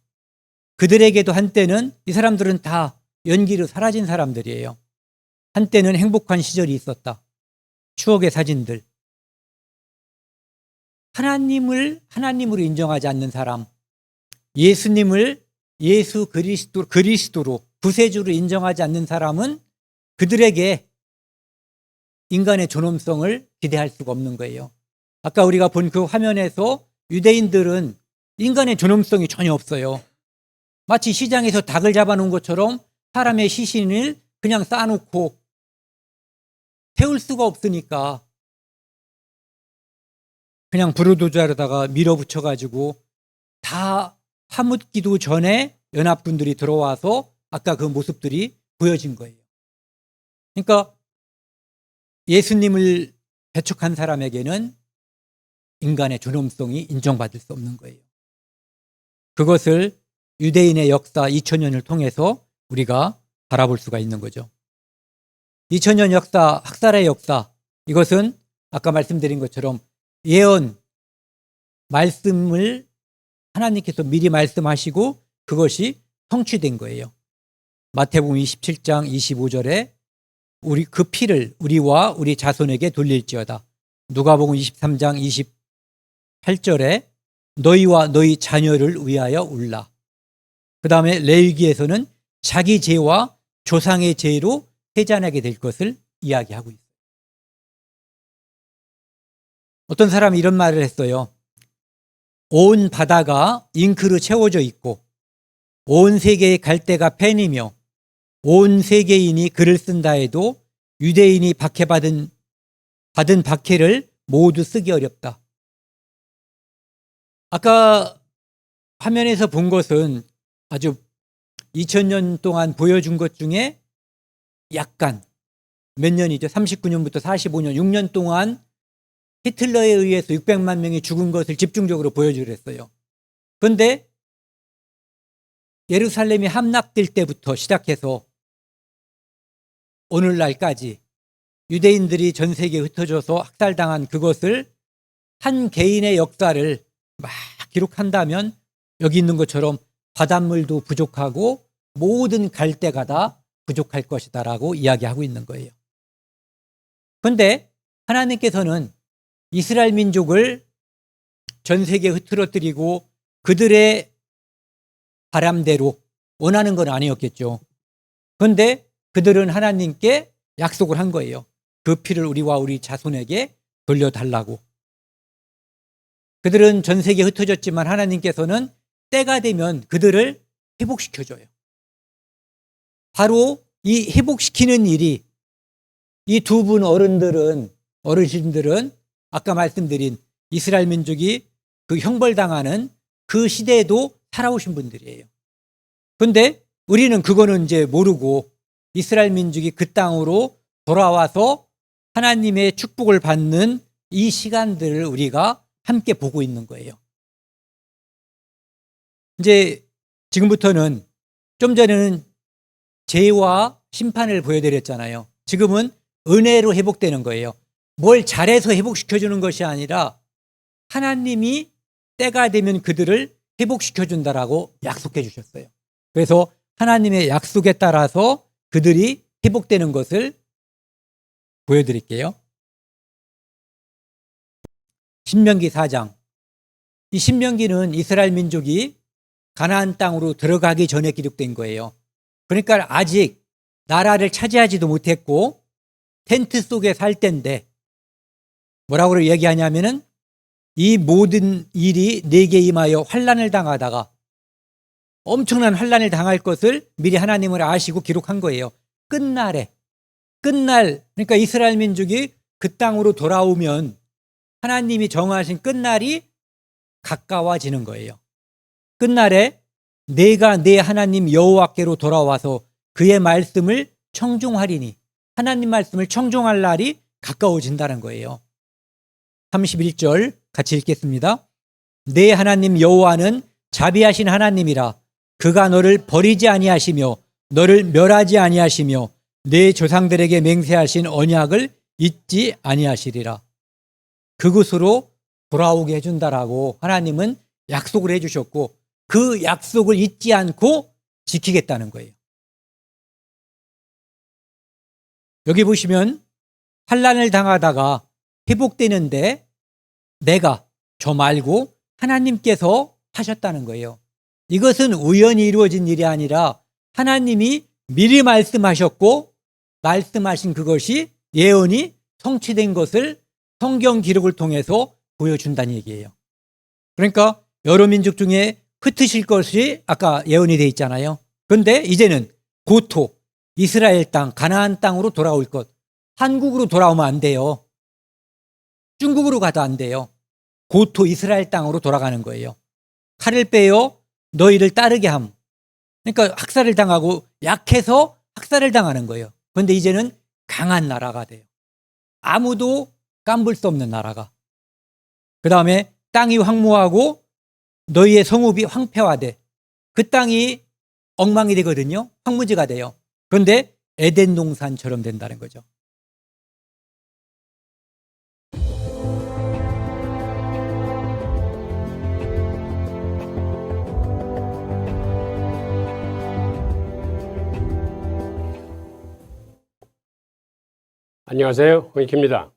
Speaker 1: 그들에게도 한때는 이 사람들은 다 연기로 사라진 사람들이에요. 한때는 행복한 시절이 있었다. 추억의 사진들. 하나님을 하나님으로 인정하지 않는 사람, 예수님을 예수 그리스도로 구세주로 인정하지 않는 사람은 그들에게 인간의 존엄성을 기대할 수가 없는 거예요. 아까 우리가 본 그 화면에서 유대인들은 인간의 존엄성이 전혀 없어요. 마치 시장에서 닭을 잡아놓은 것처럼 사람의 시신을 그냥 쌓아놓고 태울 수가 없으니까 그냥 불도저에다가 밀어붙여가지고 다 파묻기도 전에 연합군들이 들어와서 아까 그 모습들이 보여진 거예요. 그러니까 예수님을 배척한 사람에게는 인간의 존엄성이 인정받을 수 없는 거예요. 그것을 유대인의 역사 2000년을 통해서 우리가 바라볼 수가 있는 거죠. 2000년 역사, 학살의 역사, 이것은 아까 말씀드린 것처럼 예언, 말씀을 하나님께서 미리 말씀하시고 그것이 성취된 거예요. 마태복음 27장 25절에 우리 그 피를 우리와 우리 자손에게 돌릴지어다. 누가복음 23장 28절에 너희와 너희 자녀를 위하여 울라. 그 다음에 레위기에서는 자기 죄와 조상의 죄로 해잔하게 될 것을 이야기하고 있어요. 어떤 사람이 이런 말을 했어요. 온 바다가 잉크로 채워져 있고 온 세계의 갈대가 펜이며 온 세계인이 글을 쓴다 해도 유대인이 받은 박해를 모두 쓰기 어렵다. 아까 화면에서 본 것은 아주 2000년 동안 보여준 것 중에 약간 몇 년이죠? 39년부터 45년, 6년 동안 히틀러에 의해서 600만 명이 죽은 것을 집중적으로 보여주려 했어요. 그런데 예루살렘이 함락될 때부터 시작해서 오늘날까지 유대인들이 전 세계에 흩어져서 학살당한 그것을 한 개인의 역사를 막 기록한다면 여기 있는 것처럼 바닷물도 부족하고 모든 갈대가 다 부족할 것이다라고 이야기하고 있는 거예요. 그런데 하나님께서는 이스라엘 민족을 전 세계에 흐트러뜨리고 그들의 바람대로 원하는 건 아니었겠죠. 그런데 그들은 하나님께 약속을 한 거예요. 그 피를 우리와 우리 자손에게 돌려달라고. 그들은 전 세계에 흩어졌지만 하나님께서는 때가 되면 그들을 회복시켜줘요. 바로 이 회복시키는 일이 이 두 분 어르신들은 아까 말씀드린 이스라엘 민족이 그 형벌당하는 그 시대에도 살아오신 분들이에요. 그런데 우리는 그거는 이제 모르고 이스라엘 민족이 그 땅으로 돌아와서 하나님의 축복을 받는 이 시간들을 우리가 함께 보고 있는 거예요. 이제 지금부터는 좀 전에는 죄와 심판을 보여드렸잖아요. 지금은 은혜로 회복되는 거예요. 뭘 잘해서 회복시켜주는 것이 아니라 하나님이 때가 되면 그들을 회복시켜준다라고 약속해 주셨어요. 그래서 하나님의 약속에 따라서 그들이 회복되는 것을 보여드릴게요. 신명기 4장. 이 신명기는 이스라엘 민족이 가나안 땅으로 들어가기 전에 기록된 거예요. 그러니까 아직 나라를 차지하지도 못했고 텐트 속에 살 때인데 뭐라고 얘기하냐면은 이 모든 일이 내게 임하여 환난을 당하다가 엄청난 환난을 당할 것을 미리 하나님을 아시고 기록한 거예요. 끝날 그러니까 이스라엘 민족이 그 땅으로 돌아오면 하나님이 정하신 끝날이 가까워지는 거예요. 끝날에 내가 내 하나님 여호와께로 돌아와서 그의 말씀을 청중하리니 하나님 말씀을 청종할 날이 가까워진다는 거예요. 31절 같이 읽겠습니다. 내 하나님 여호와는 자비하신 하나님이라. 그가 너를 버리지 아니하시며 너를 멸하지 아니하시며 내 조상들에게 맹세하신 언약을 잊지 아니하시리라. 그곳으로 돌아오게 해준다라고 하나님은 약속을 해주셨고 그 약속을 잊지 않고 지키겠다는 거예요. 여기 보시면 환난을 당하다가 회복되는데 내가 저 말고 하나님께서 하셨다는 거예요. 이것은 우연히 이루어진 일이 아니라 하나님이 미리 말씀하셨고 말씀하신 그것이 예언이 성취된 것을 성경 기록을 통해서 보여준다는 얘기예요. 그러니까 여러 민족 중에 흩으실 것이 아까 예언이 돼 있잖아요. 그런데 이제는 고토, 이스라엘 땅, 가나안 땅으로 돌아올 것. 한국으로 돌아오면 안 돼요. 중국으로 가도 안 돼요. 고토 이스라엘 땅으로 돌아가는 거예요. 칼을 빼어 너희를 따르게 함. 그러니까 학살을 당하고 약해서 학살을 당하는 거예요. 그런데 이제는 강한 나라가 돼요. 아무도 깜볼 수 없는 나라가. 그 다음에 땅이 황무하고 너희의 성읍이 황폐화돼. 그 땅이 엉망이 되거든요. 황무지가 돼요. 그런데 에덴 동산처럼 된다는 거죠.
Speaker 7: 안녕하세요. 홍익희입니다.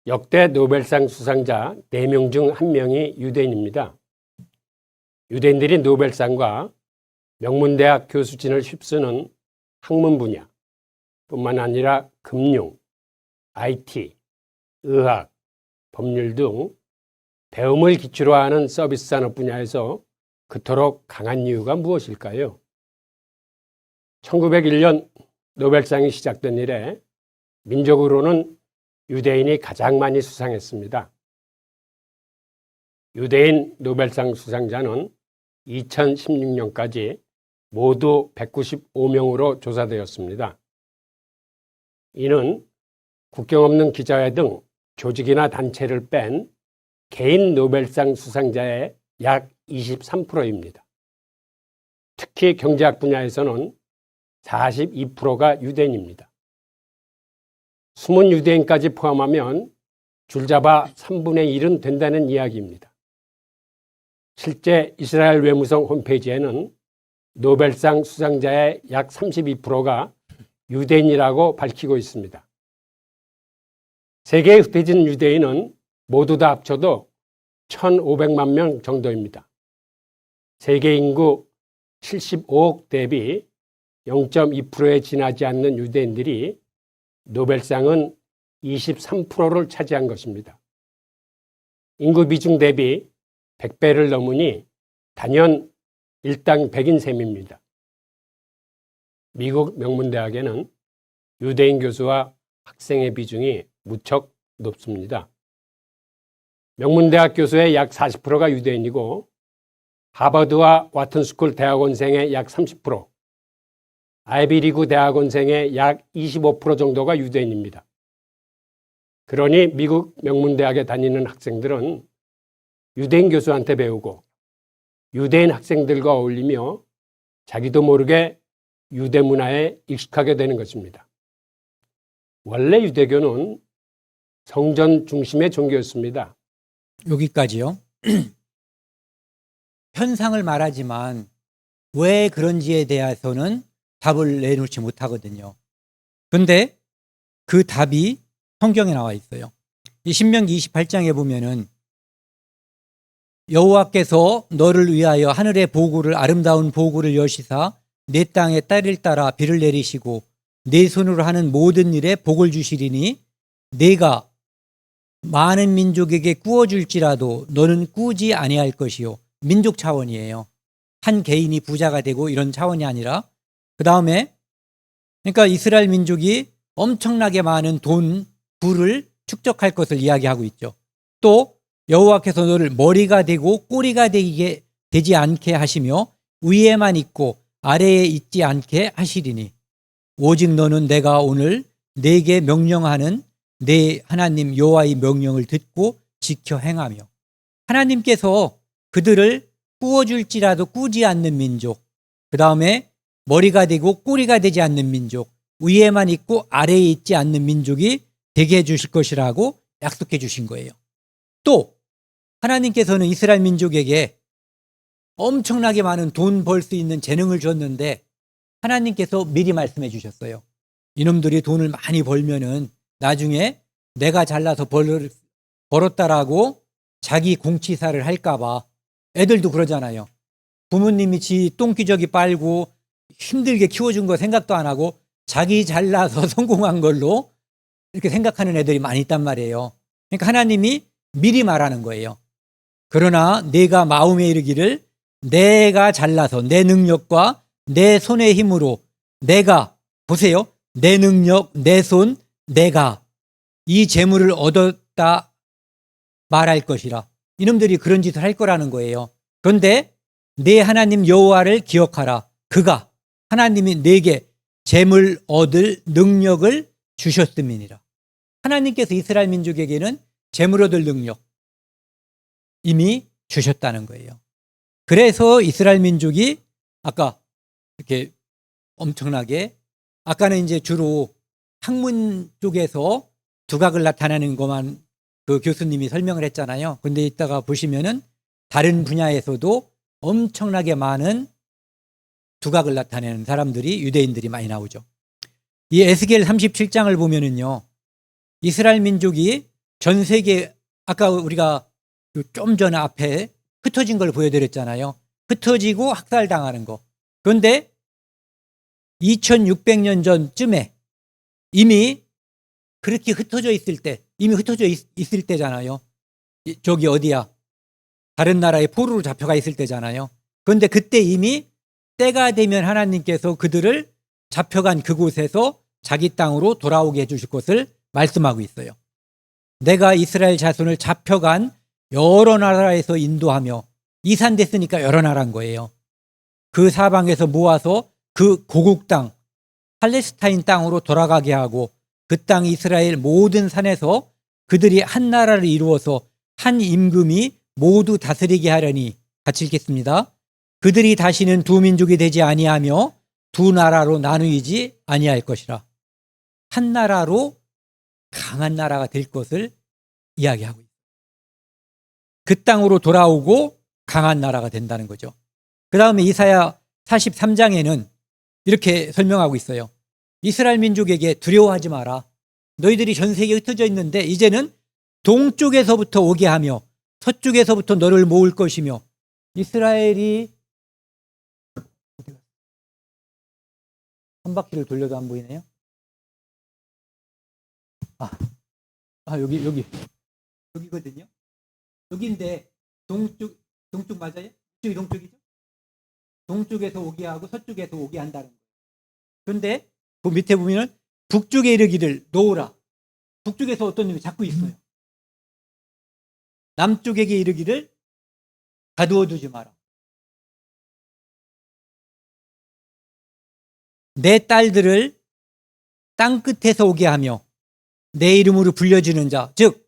Speaker 7: 역대 노벨상 수상자 4명 중 1명이 유대인입니다. 유대인들이 노벨상과 명문대학 교수진을 휩쓰는 학문 분야 뿐만 아니라 금융, IT, 의학, 법률 등 배움을 기초로 하는 서비스 산업 분야에서 그토록 강한 이유가 무엇일까요? 1901년 노벨상이 시작된 이래 민족으로는 유대인이 가장 많이 수상했습니다. 유대인 노벨상 수상자는 2016년까지 모두 195명으로 조사되었습니다. 이는 국경 없는 기자회 등 조직이나 단체를 뺀 개인 노벨상 수상자의 약 23%입니다. 특히 경제학 분야에서는 42%가 유대인입니다. 숨은 유대인까지 포함하면 줄잡아 3분의 1은 된다는 이야기입니다. 실제 이스라엘 외무성 홈페이지에는 노벨상 수상자의 약 32%가 유대인이라고 밝히고 있습니다. 세계에 흩어진 유대인은 모두 다 합쳐도 1,500만 명 정도입니다. 세계 인구 75억 대비 0.2%에 지나지 않는 유대인들이 노벨상은 23%를 차지한 것입니다. 인구 비중 대비 100배를 넘으니 단연 일당 100인 셈입니다. 미국 명문대학에는 유대인 교수와 학생의 비중이 무척 높습니다. 명문대학 교수의 약 40%가 유대인이고 하버드와 와튼스쿨 대학원생의 약 30%, 아이비리그 대학원생의 약 25% 정도가 유대인입니다. 그러니 미국 명문대학에 다니는 학생들은 유대인 교수한테 배우고 유대인 학생들과 어울리며 자기도 모르게 유대 문화에 익숙하게 되는 것입니다. 원래 유대교는 성전 중심의 종교였습니다.
Speaker 1: 여기까지요. 현상을 말하지만 왜 그런지에 대해서는 답을 내놓지 못하거든요. 그런데 그 답이 성경에 나와 있어요. 이 신명기 28장에 보면은 여호와께서 너를 위하여 하늘의 보구를 아름다운 보구를 여시사 내 땅에 딸을 따라 비를 내리시고 내 손으로 하는 모든 일에 복을 주시리니 내가 많은 민족에게 꾸어줄지라도 너는 꾸지 아니할 것이요. 민족 차원이에요. 한 개인이 부자가 되고 이런 차원이 아니라 그 다음에 그러니까 이스라엘 민족이 엄청나게 많은 돈, 부를 축적할 것을 이야기하고 있죠. 또 여호와께서 너를 머리가 되고 꼬리가 되지 않게 하시며 위에만 있고 아래에 있지 않게 하시리니 오직 너는 내가 오늘 네게 명령하는 네 하나님 여호와의 명령을 듣고 지켜 행하며, 하나님께서 그들을 꾸어줄지라도 꾸지 않는 민족, 그 다음에 머리가 되고 꼬리가 되지 않는 민족, 위에만 있고 아래에 있지 않는 민족이 되게 해주실 것이라고 약속해 주신 거예요. 또 하나님께서는 이스라엘 민족에게 엄청나게 많은 돈 벌 수 있는 재능을 줬는데 하나님께서 미리 말씀해 주셨어요. 이놈들이 돈을 많이 벌면은 나중에 내가 잘나서 벌었다라고 자기 공치사를 할까봐. 애들도 그러잖아요. 부모님이 지 똥기저귀 빨고 힘들게 키워준 거 생각도 안 하고 자기 잘나서 성공한 걸로 이렇게 생각하는 애들이 많이 있단 말이에요. 그러니까 하나님이 미리 말하는 거예요. 그러나 내가 마음에 이르기를 내가 잘나서 내 능력과 내 손의 힘으로 내가, 보세요, 내 능력, 내 손, 내가 이 재물을 얻었다 말할 것이라. 이놈들이 그런 짓을 할 거라는 거예요. 그런데 내 하나님 여호와를 기억하라. 그가, 하나님이 내게 재물 얻을 능력을 주셨음이니라. 하나님께서 이스라엘 민족에게는 재물 얻을 능력 이미 주셨다는 거예요. 그래서 이스라엘 민족이 아까 이렇게 엄청나게, 아까는 이제 주로 학문 쪽에서 두각을 나타내는 것만 그 교수님이 설명을 했잖아요. 근데 이따가 보시면은 다른 분야에서도 엄청나게 많은 두각을 나타내는 사람들이, 유대인들이 많이 나오죠. 이 에스겔 37장을 보면은요, 이스라엘 민족이 전 세계, 아까 우리가 좀 전 앞에 흩어진 걸 보여드렸잖아요. 흩어지고 학살당하는 거. 그런데 2600년 전쯤에 이미 그렇게 흩어져 있을 때, 이미 흩어져 있을 때잖아요. 저기 어디야? 다른 나라에 포로로 잡혀가 있을 때잖아요. 그런데 그때 이미 때가 되면 하나님께서 그들을 잡혀간 그곳에서 자기 땅으로 돌아오게 해주실 것을 말씀하고 있어요. 내가 이스라엘 자손을 잡혀간 여러 나라에서 인도하며, 이산됐으니까 여러 나라인 거예요. 그 사방에서 모아서 그 고국 땅, 팔레스타인 땅으로 돌아가게 하고 그 땅 이스라엘 모든 산에서 그들이 한 나라를 이루어서 한 임금이 모두 다스리게 하려니, 같이 읽겠습니다. 그들이 다시는 두 민족이 되지 아니하며 두 나라로 나누이지 아니할 것이라. 한 나라로 강한 나라가 될 것을 이야기하고 있어요. 그 땅으로 돌아오고 강한 나라가 된다는 거죠. 그 다음에 이사야 43장에는 이렇게 설명하고 있어요. 이스라엘 민족에게 두려워하지 마라. 너희들이 전 세계에 흩어져 있는데 이제는 동쪽에서부터 오게 하며 서쪽에서부터 너를 모을 것이며. 이스라엘이 한 바퀴를 돌려도 안 보이네요. 여기거든요. 여기인데 동쪽 맞아요? 이쪽이 동쪽이죠? 동쪽에서 오게 하고 서쪽에서 오게 한다는 거예요. 그런데 그 밑에 보면은 북쪽에 이르기를 놓으라. 북쪽에서 어떤 놈이 자꾸 있어요. 남쪽에게 이르기를 가두어 두지 마라. 내 딸들을 땅 끝에서 오게 하며 내 이름으로 불려지는 자, 즉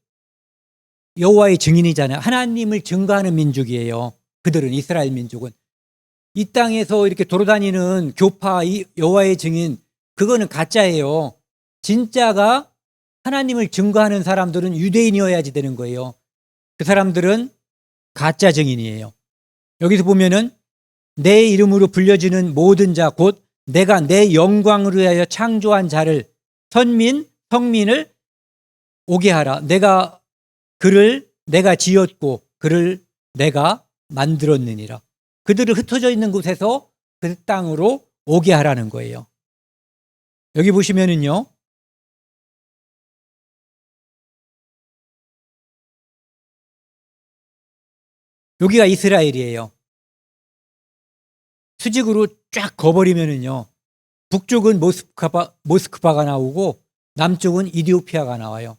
Speaker 1: 여호와의 증인이잖아요. 하나님을 증거하는 민족이에요. 그들은, 이스라엘 민족은. 이 땅에서 이렇게 돌아다니는 교파, 여호와의 증인, 그거는 가짜예요. 진짜가 하나님을 증거하는 사람들은 유대인이어야지 되는 거예요. 그 사람들은 가짜 증인이에요. 여기서 보면은 내 이름으로 불려지는 모든 자, 곧 내가 내 영광을 위하여 창조한 자를, 성민을 오게 하라. 그를 내가 지었고 그를 내가 만들었느니라. 그들을 흩어져 있는 곳에서 그 땅으로 오게 하라는 거예요. 여기 보시면은요, 여기가 이스라엘이에요. 수직으로 쫙 거버리면은요, 북쪽은 모스크바가 나오고 남쪽은 이디오피아가 나와요.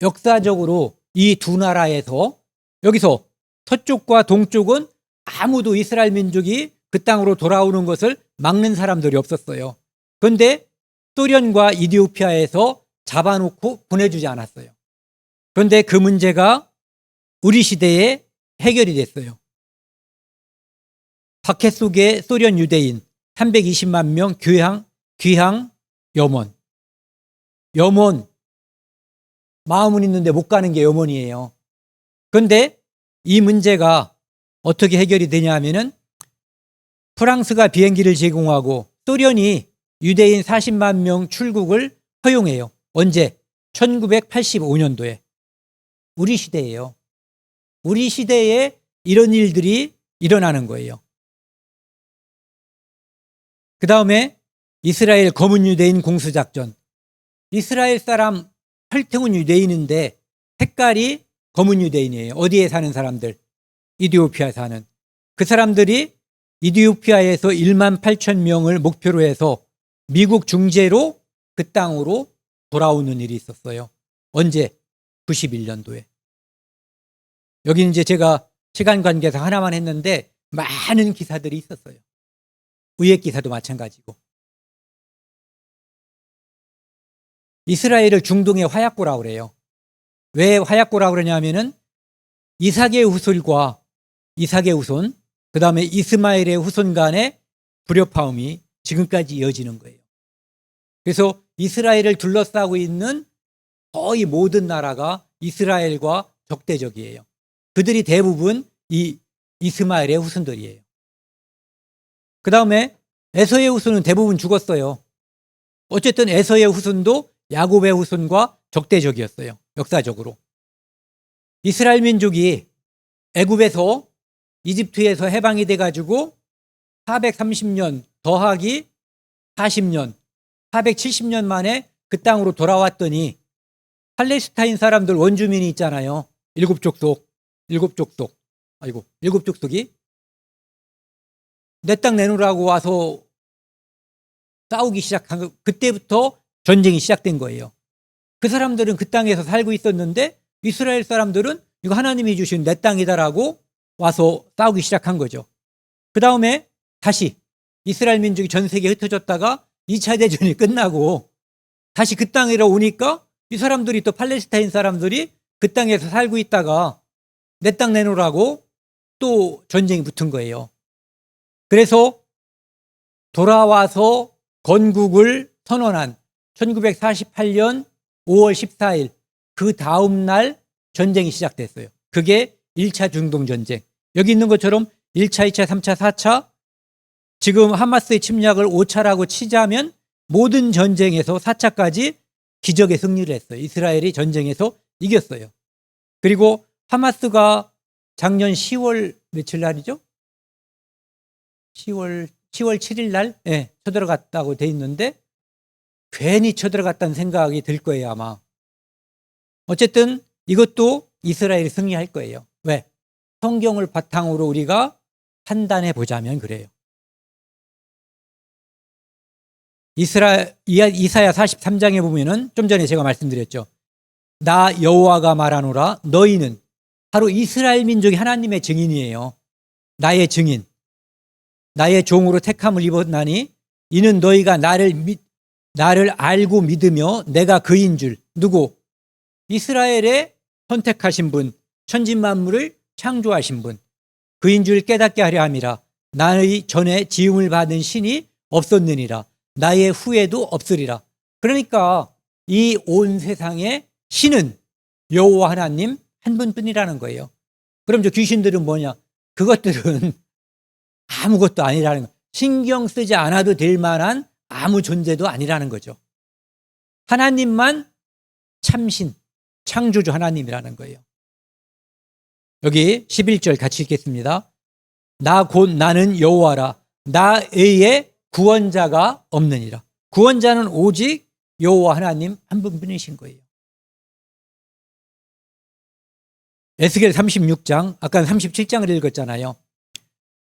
Speaker 1: 역사적으로 이 두 나라에서, 여기서 서쪽과 동쪽은 아무도 이스라엘 민족이 그 땅으로 돌아오는 것을 막는 사람들이 없었어요. 그런데 소련과 이디오피아에서 잡아놓고 보내주지 않았어요. 그런데 그 문제가 우리 시대에 해결이 됐어요. 박해 속의 소련 유대인 320만 명 귀향 염원. 마음은 있는데 못 가는 게 염원이에요. 그런데 이 문제가 어떻게 해결이 되냐 하면은 프랑스가 비행기를 제공하고 소련이 유대인 40만 명 출국을 허용해요. 언제? 1985년도에. 우리 시대예요. 우리 시대에 이런 일들이 일어나는 거예요. 그 다음에 이스라엘 검은 유대인 공수작전. 이스라엘 사람 혈통은 유대인인데 색깔이 검은 유대인이에요. 어디에 사는 사람들? 이디오피아에 사는. 그 사람들이 이디오피아에서 1만 8천 명을 목표로 해서 미국 중재로 그 땅으로 돌아오는 일이 있었어요. 언제? 91년도에. 여기 이제 제가 시간 관계상 하나만 했는데 많은 기사들이 있었어요. 의회 기사도 마찬가지고. 이스라엘을 중동의 화약고라고 그래요. 왜 화약고라고 그러냐면은 이삭의 후손과 이삭의 후손, 그 다음에 이스마엘의 후손 간의 불협화음이 지금까지 이어지는 거예요. 그래서 이스라엘을 둘러싸고 있는 거의 모든 나라가 이스라엘과 적대적이에요. 그들이 대부분 이 이스마엘의 후손들이에요. 그 다음에 에서의 후손은 대부분 죽었어요. 어쨌든 에서의 후손도 야곱의 후손과 적대적이었어요. 역사적으로. 이스라엘 민족이 애굽에서 이집트에서 해방이 돼가지고 430년 더하기 40년, 470년 만에 그 땅으로 돌아왔더니 팔레스타인 사람들 원주민이 있잖아요. 일곱 족속이 내 땅 내놓으라고 와서 싸우기 시작한 거, 그때부터 전쟁이 시작된 거예요. 그 사람들은 그 땅에서 살고 있었는데 이스라엘 사람들은 이거 하나님이 주신 내 땅이다라고 와서 싸우기 시작한 거죠. 그 다음에 다시 이스라엘 민족이 전 세계에 흩어졌다가 2차 대전이 끝나고 다시 그 땅으로 오니까 이 사람들이 또 팔레스타인 사람들이 그 땅에서 살고 있다가 내 땅 내놓으라고 또 전쟁이 붙은 거예요. 그래서 돌아와서 건국을 선언한 1948년 5월 14일 그 다음 날 전쟁이 시작됐어요. 그게 1차 중동전쟁. 여기 있는 것처럼 1차, 2차, 3차, 4차 지금 하마스의 침략을 5차라고 치자면 모든 전쟁에서 4차까지 기적의 승리를 했어요. 이스라엘이 전쟁에서 이겼어요. 그리고 하마스가 작년 10월 며칠 날이죠? 10월 7일 날 쳐들어갔다고 돼 있는데 괜히 쳐들어갔다는 생각이 들 거예요, 아마. 어쨌든 이것도 이스라엘이 승리할 거예요. 왜? 성경을 바탕으로 우리가 판단해 보자면 그래요. 이사야 43장에 보면은 좀 전에 제가 말씀드렸죠. 나 여호와가 말하노라 너희는 바로 이스라엘 민족이 하나님의 증인이에요. 나의 증인. 나의 종으로 택함을 입었나니 이는 너희가 나를 알고 믿으며 내가 그인 줄. 누구? 이스라엘의 선택하신 분, 천지만물을 창조하신 분. 그인 줄 깨닫게 하려 함이라. 나의 전에 지음을 받은 신이 없었느니라. 나의 후에도 없으리라. 그러니까 이 온 세상의 신은 여호와 하나님 한 분뿐이라는 거예요. 그럼 저 귀신들은 뭐냐? 그것들은 아무것도 아니라는 거예요. 신경 쓰지 않아도 될 만한 아무 존재도 아니라는 거죠. 하나님만 참신, 창조주 하나님이라는 거예요. 여기 11절 같이 읽겠습니다. 나 곧 나는 여호와라. 나 외에 구원자가 없느니라. 구원자는 오직 여호와 하나님 한 분뿐이신 거예요. 에스겔 36장, 아까 37장을 읽었잖아요.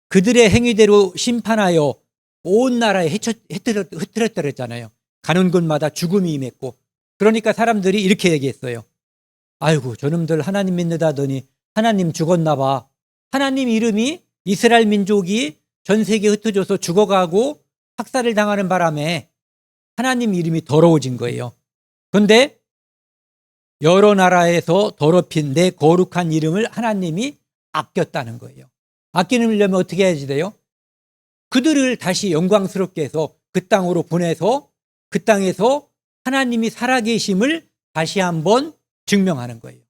Speaker 1: 그들의 행위대로 심판하여 온 나라에 흩뜨렸다 그랬잖아요. 가는 곳마다 죽음이 임했고. 그러니까 사람들이 이렇게 얘기했어요. 아이고 저놈들 하나님 믿는다더니 하나님 죽었나 봐. 하나님 이름이 이스라엘 민족이 전 세계에 흩어져서 죽어가고 학살을 당하는 바람에 하나님 이름이 더러워진 거예요. 그런데 여러 나라에서 더럽힌 내 거룩한 이름을 하나님이 아꼈다는 거예요. 아끼려면 어떻게 해야지 돼요? 그들을 다시 영광스럽게 해서 그 땅으로 보내서 그 땅에서 하나님이 살아계심을 다시 한번 증명하는 거예요.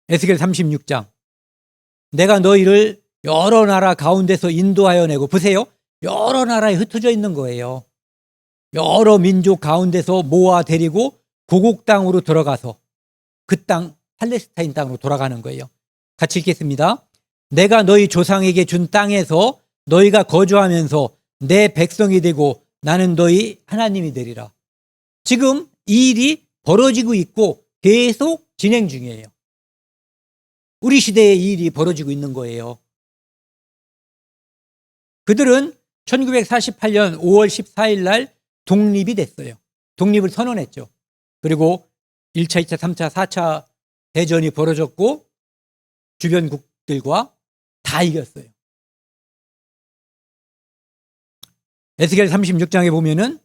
Speaker 1: 에스겔 36장. 내가 너희를 여러 나라 가운데서 인도하여 내고, 보세요. 여러 나라에 흩어져 있는 거예요. 여러 민족 가운데서 모아 데리고 고국 땅으로 들어가서 그 땅, 팔레스타인 땅으로 돌아가는 거예요. 같이 읽겠습니다. 내가 너희 조상에게 준 땅에서 너희가 거주하면서 내 백성이 되고 나는 너희 하나님이 되리라. 지금 이 일이 벌어지고 있고 계속 진행 중이에요. 우리 시대에 이 일이 벌어지고 있는 거예요. 그들은 1948년 5월 14일 날 독립이 됐어요. 독립을 선언했죠. 그리고 1차, 2차, 3차, 4차 대전이 벌어졌고 주변국들과 다 이겼어요. 에스겔 36장에 보면은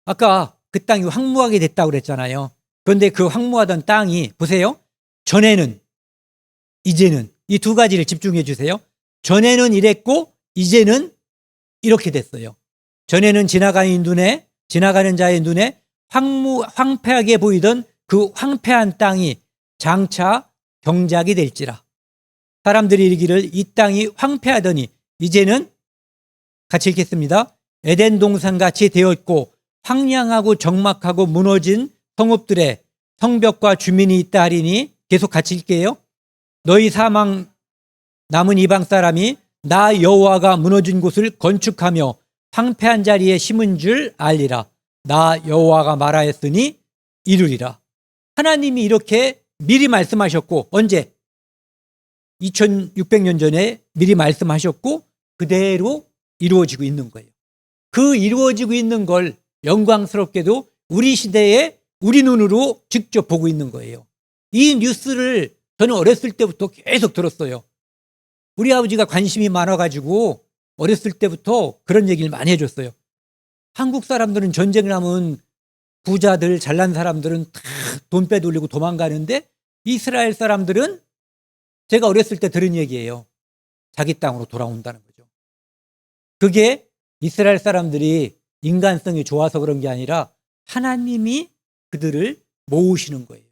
Speaker 1: 아까 그 땅이 황무하게 됐다고 그랬잖아요. 그런데 그 황무하던 땅이 보세요. 전에는, 이제는, 이 두 가지를 집중해 주세요. 전에는 이랬고 이제는 이렇게 됐어요. 전에는 지나가는 자의 눈에 황폐하게 보이던 그 황폐한 땅이 장차 경작이 될지라. 사람들이 이르기를 이 땅이 황폐하더니 이제는, 같이 읽겠습니다. 에덴 동산같이 되었고 황량하고 적막하고 무너진 성읍들의 성벽과 주민이 있다 하리니, 계속 같이 읽게요. 너희 사망 남은 이방 사람이 나 여호와가 무너진 곳을 건축하며 황폐한 자리에 심은 줄 알리라. 나 여호와가 말하였으니 이루리라. 하나님이 이렇게 미리 말씀하셨고, 언제? 2600년 전에 미리 말씀하셨고 그대로 이루어지고 있는 거예요. 그 이루어지고 있는 걸 영광스럽게도 우리 시대에 우리 눈으로 직접 보고 있는 거예요. 이 뉴스를 저는 어렸을 때부터 계속 들었어요. 우리 아버지가 관심이 많아가지고 어렸을 때부터 그런 얘기를 많이 해줬어요. 한국 사람들은 전쟁을 하면 부자들, 잘난 사람들은 다 돈 빼돌리고 도망가는데 이스라엘 사람들은, 제가 어렸을 때 들은 얘기예요. 자기 땅으로 돌아온다는 거죠. 그게 이스라엘 사람들이 인간성이 좋아서 그런 게 아니라 하나님이 그들을 모으시는 거예요.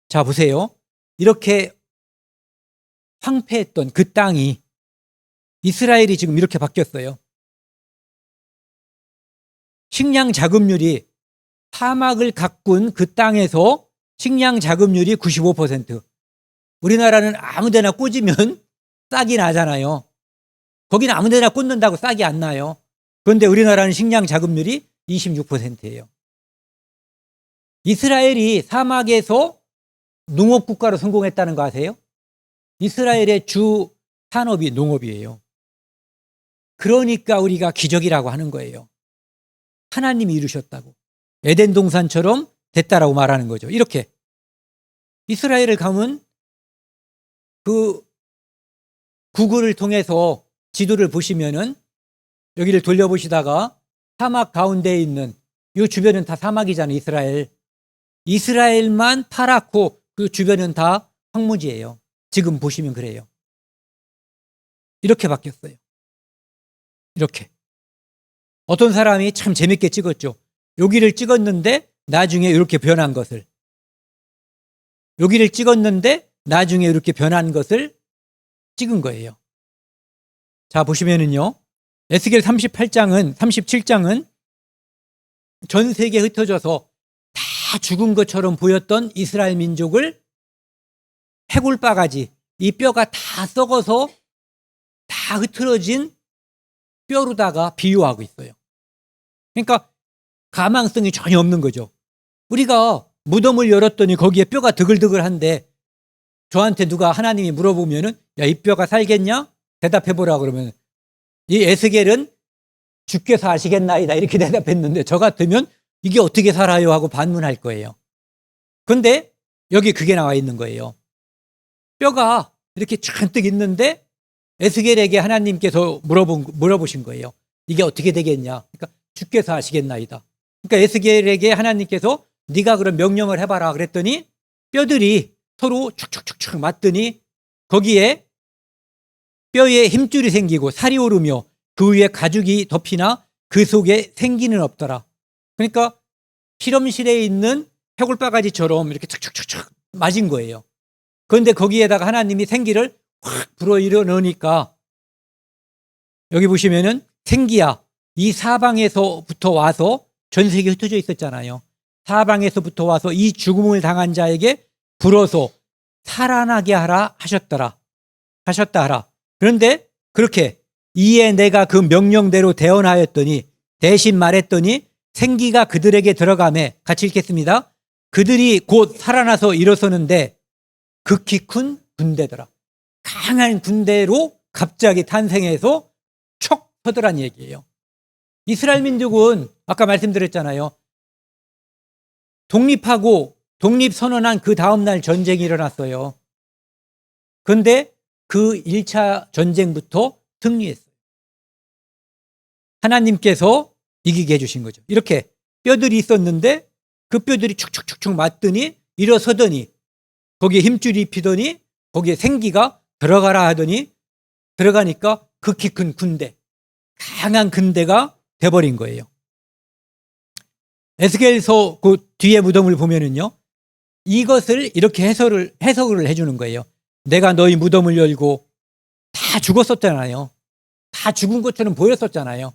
Speaker 1: 자, 보세요. 이렇게 황폐했던 그 땅이, 이스라엘이 지금 이렇게 바뀌었어요. 식량 자급률이, 사막을 가꾼 그 땅에서 식량 자급률이 95%. 우리나라는 아무 데나 꽂으면 싹이 나잖아요. 거기는 아무 데나 꽂는다고 싹이 안 나요. 그런데 우리나라는 식량 자급률이 26%예요. 이스라엘이 사막에서 농업국가로 성공했다는 거 아세요? 이스라엘의 주 산업이 농업이에요. 그러니까 우리가 기적이라고 하는 거예요. 하나님이 이루셨다고. 에덴 동산처럼 됐다라고 말하는 거죠. 이렇게 이스라엘을 가면 그 구글을 통해서 지도를 보시면은 여기를 돌려보시다가 사막 가운데에 있는, 이 주변은 다 사막이잖아요. 이스라엘만 파랗고 그 주변은 다 황무지예요. 지금 보시면 그래요. 이렇게 바뀌었어요. 이렇게. 어떤 사람이 참 재밌게 찍었죠. 여기를 찍었는데 나중에 이렇게 변한 것을, 여기를 찍었는데 나중에 이렇게 변한 것을 찍은 거예요. 자, 보시면은요. 에스겔 37장은 전 세계에 흩어져서 다 죽은 것처럼 보였던 이스라엘 민족을 해골바가지, 이 뼈가 다 썩어서 다 흐트러진 뼈로다가 비유하고 있어요. 그러니까 가망성이 전혀 없는 거죠. 우리가 무덤을 열었더니 거기에 뼈가 드글드글한데 저한테 누가 하나님이 물어보면은, 야, 이 뼈가 살겠냐? 대답해보라 그러면, 이 에스겔은 주께서 아시겠나이다 이렇게 대답했는데 저 같으면 이게 어떻게 살아요 하고 반문할 거예요. 그런데 여기 그게 나와 있는 거예요. 뼈가 이렇게 잔뜩 있는데 에스겔에게 하나님께서 물어보신 거예요. 이게 어떻게 되겠냐? 그러니까 주께서 하시겠나이다. 그러니까 에스겔에게 하나님께서 네가 그런 명령을 해봐라 그랬더니 뼈들이 서로 축축축축 맞더니 거기에 뼈에 힘줄이 생기고 살이 오르며 그 위에 가죽이 덮이나 그 속에 생기는 없더라. 그러니까 실험실에 있는 해골바가지처럼 이렇게 축축축축 맞은 거예요. 그런데 거기에다가 하나님이 생기를 확 불어일어 넣으니까 여기 보시면은 생기야 이 사방에서부터 와서 전 세계에 흩어져 있었잖아요. 사방에서부터 와서 이 죽음을 당한 자에게 불어서 살아나게 하라 하셨다 하라. 그런데 그렇게 이에 내가 그 명령대로 대언하였더니 대신 말했더니 생기가 그들에게 들어가매 같이 읽겠습니다. 그들이 곧 살아나서 일어서는데 극히 큰 군대더라. 강한 군대로 갑자기 탄생해서 척 서더란 얘기예요. 이스라엘 민족은 아까 말씀드렸잖아요. 독립하고 독립선언한 그 다음날 전쟁이 일어났어요. 그런데 그 1차 전쟁부터 승리했어요. 하나님께서 이기게 해주신 거죠. 이렇게 뼈들이 있었는데 그 뼈들이 축축축축 맞더니 일어서더니 거기에 힘줄이 입히더니 거기에 생기가 들어가라 하더니 들어가니까 극히 큰 군대, 강한 군대가 돼버린 거예요. 에스겔서 그 뒤에 무덤을 보면은요, 이것을 이렇게 해석을 해주는 거예요. 내가 너희 무덤을 열고 다 죽었었잖아요. 다 죽은 것처럼 보였었잖아요.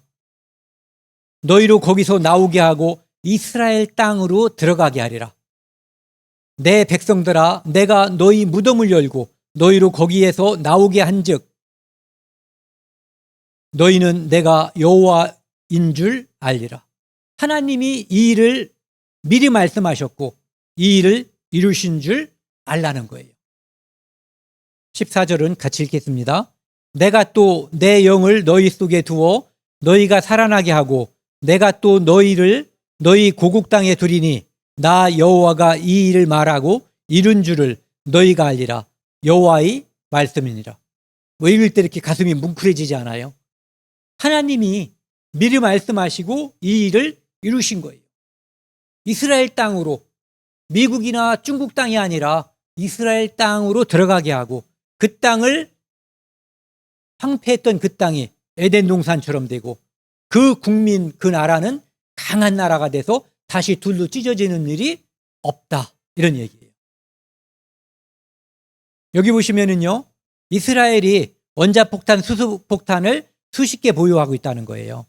Speaker 1: 너희로 거기서 나오게 하고 이스라엘 땅으로 들어가게 하리라. 내 백성들아, 내가 너희 무덤을 열고 너희로 거기에서 나오게 한즉 너희는 내가 여호와인 줄 알리라. 하나님이 이 일을 미리 말씀하셨고 이 일을 이루신 줄 알라는 거예요. 14절은 같이 읽겠습니다. 내가 또 내 영을 너희 속에 두어 너희가 살아나게 하고 내가 또 너희를 너희 고국 땅에 두리니 나 여호와가 이 일을 말하고 이룬 줄을 너희가 알리라. 여호와의 말씀이니라. 뭐 읽을 때 이렇게 가슴이 뭉클해지지 않아요? 하나님이 미리 말씀하시고 이 일을 이루신 거예요. 이스라엘 땅으로, 미국이나 중국 땅이 아니라 이스라엘 땅으로 들어가게 하고 그 땅을 황폐했던 그 땅이 에덴 동산처럼 되고 그 국민, 그 나라는 강한 나라가 돼서 다시 둘로 찢어지는 일이 없다. 이런 얘기예요. 여기 보시면은요, 이스라엘이 원자폭탄, 수소폭탄을 수십 개 보유하고 있다는 거예요.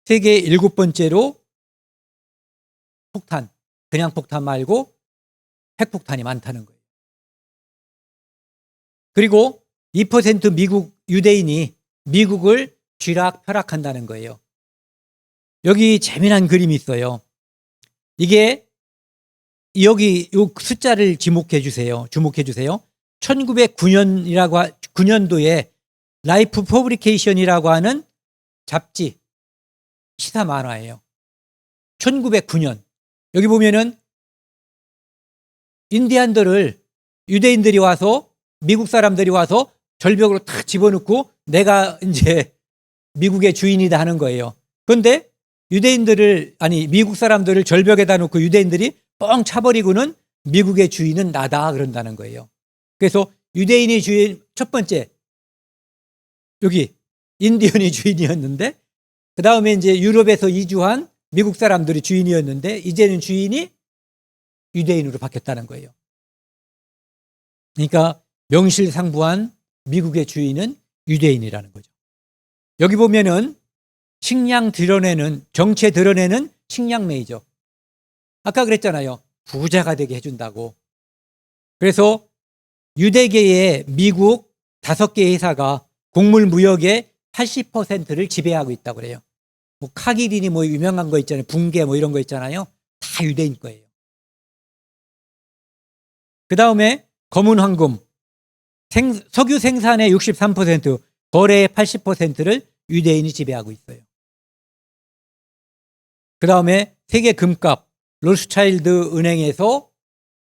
Speaker 1: 세계 7번째로 폭탄, 그냥 폭탄 말고 핵폭탄이 많다는 거예요. 그리고 2% 미국 유대인이 미국을 쥐락펴락한다는 거예요. 여기 재미난 그림이 있어요. 이게 여기 요 숫자를 주목해 주세요. 1909년도에 라이프 퍼블리케이션이라고 하는 잡지 시사 만화예요. 1909년. 여기 보면은 인디안들을 유대인들이 와서 미국 사람들이 와서 절벽으로 탁 집어넣고 내가 이제 미국의 주인이다 하는 거예요. 그런데 미국 사람들을 절벽에다 놓고 유대인들이 뻥 차버리고는 미국의 주인은 나다 그런다는 거예요. 그래서 유대인이 주인 첫 번째 여기 인디언이 주인이었는데 그 다음에 이제 유럽에서 이주한 미국 사람들이 주인이었는데 이제는 주인이 유대인으로 바뀌었다는 거예요. 그러니까 명실상부한 미국의 주인은 유대인이라는 거죠. 여기 보면은 정체 드러내는 식량 메이저. 아까 그랬잖아요. 부자가 되게 해준다고. 그래서 유대계의 미국 5개 회사가 곡물 무역의 80%를 지배하고 있다고 그래요. 뭐 카기린이 뭐 유명한 거 있잖아요. 붕괴 뭐 이런 거 있잖아요. 다 유대인 거예요. 그 다음에 검은 황금, 석유 생산의 63%, 거래의 80%를 유대인이 지배하고 있어요. 그 다음에 세계 금값, 로스차일드 은행에서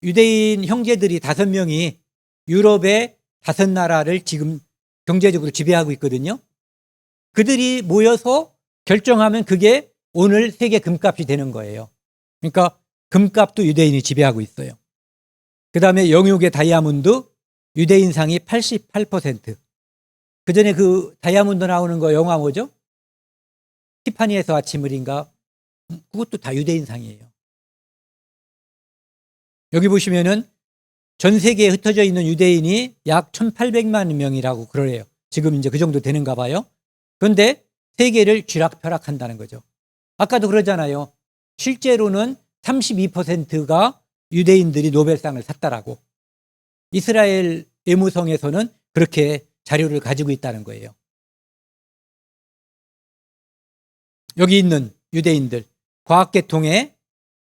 Speaker 1: 유대인 형제들이 5명이 유럽의 5나라를 지금 경제적으로 지배하고 있거든요. 그들이 모여서 결정하면 그게 오늘 세계 금값이 되는 거예요. 그러니까 금값도 유대인이 지배하고 있어요. 그 다음에 영육의 다이아몬드, 유대인상이 88%. 그 전에 그 다이아몬드 나오는 거 영화 뭐죠? 티파니에서 아침을인가? 그것도 다 유대인상이에요. 여기 보시면은 전 세계에 흩어져 있는 유대인이 약 1,800만 명이라고 그래요. 지금 이제 그 정도 되는가 봐요. 그런데 세계를 쥐락펴락한다는 거죠. 아까도 그러잖아요. 실제로는 32%가 유대인들이 노벨상을 탔다라고. 이스라엘 외무성에서는 그렇게 자료를 가지고 있다는 거예요. 여기 있는 유대인들, 과학계통에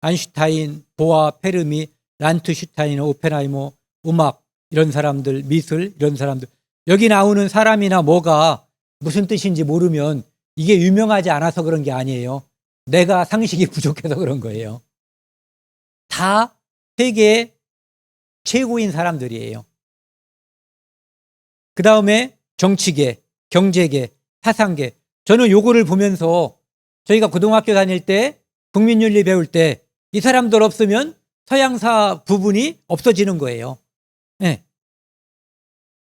Speaker 1: 아인슈타인, 보아, 페르미, 란트슈타인, 오펜하이머, 음악 이런 사람들, 미술 이런 사람들, 여기 나오는 사람이나 뭐가 무슨 뜻인지 모르면 이게 유명하지 않아서 그런 게 아니에요. 내가 상식이 부족해서 그런 거예요. 다 세계 최고인 사람들이에요. 그 다음에 정치계, 경제계, 사상계. 저는 요거를 보면서 저희가 고등학교 다닐 때 국민윤리 배울 때 이 사람들 없으면 서양사 부분이 없어지는 거예요. 네.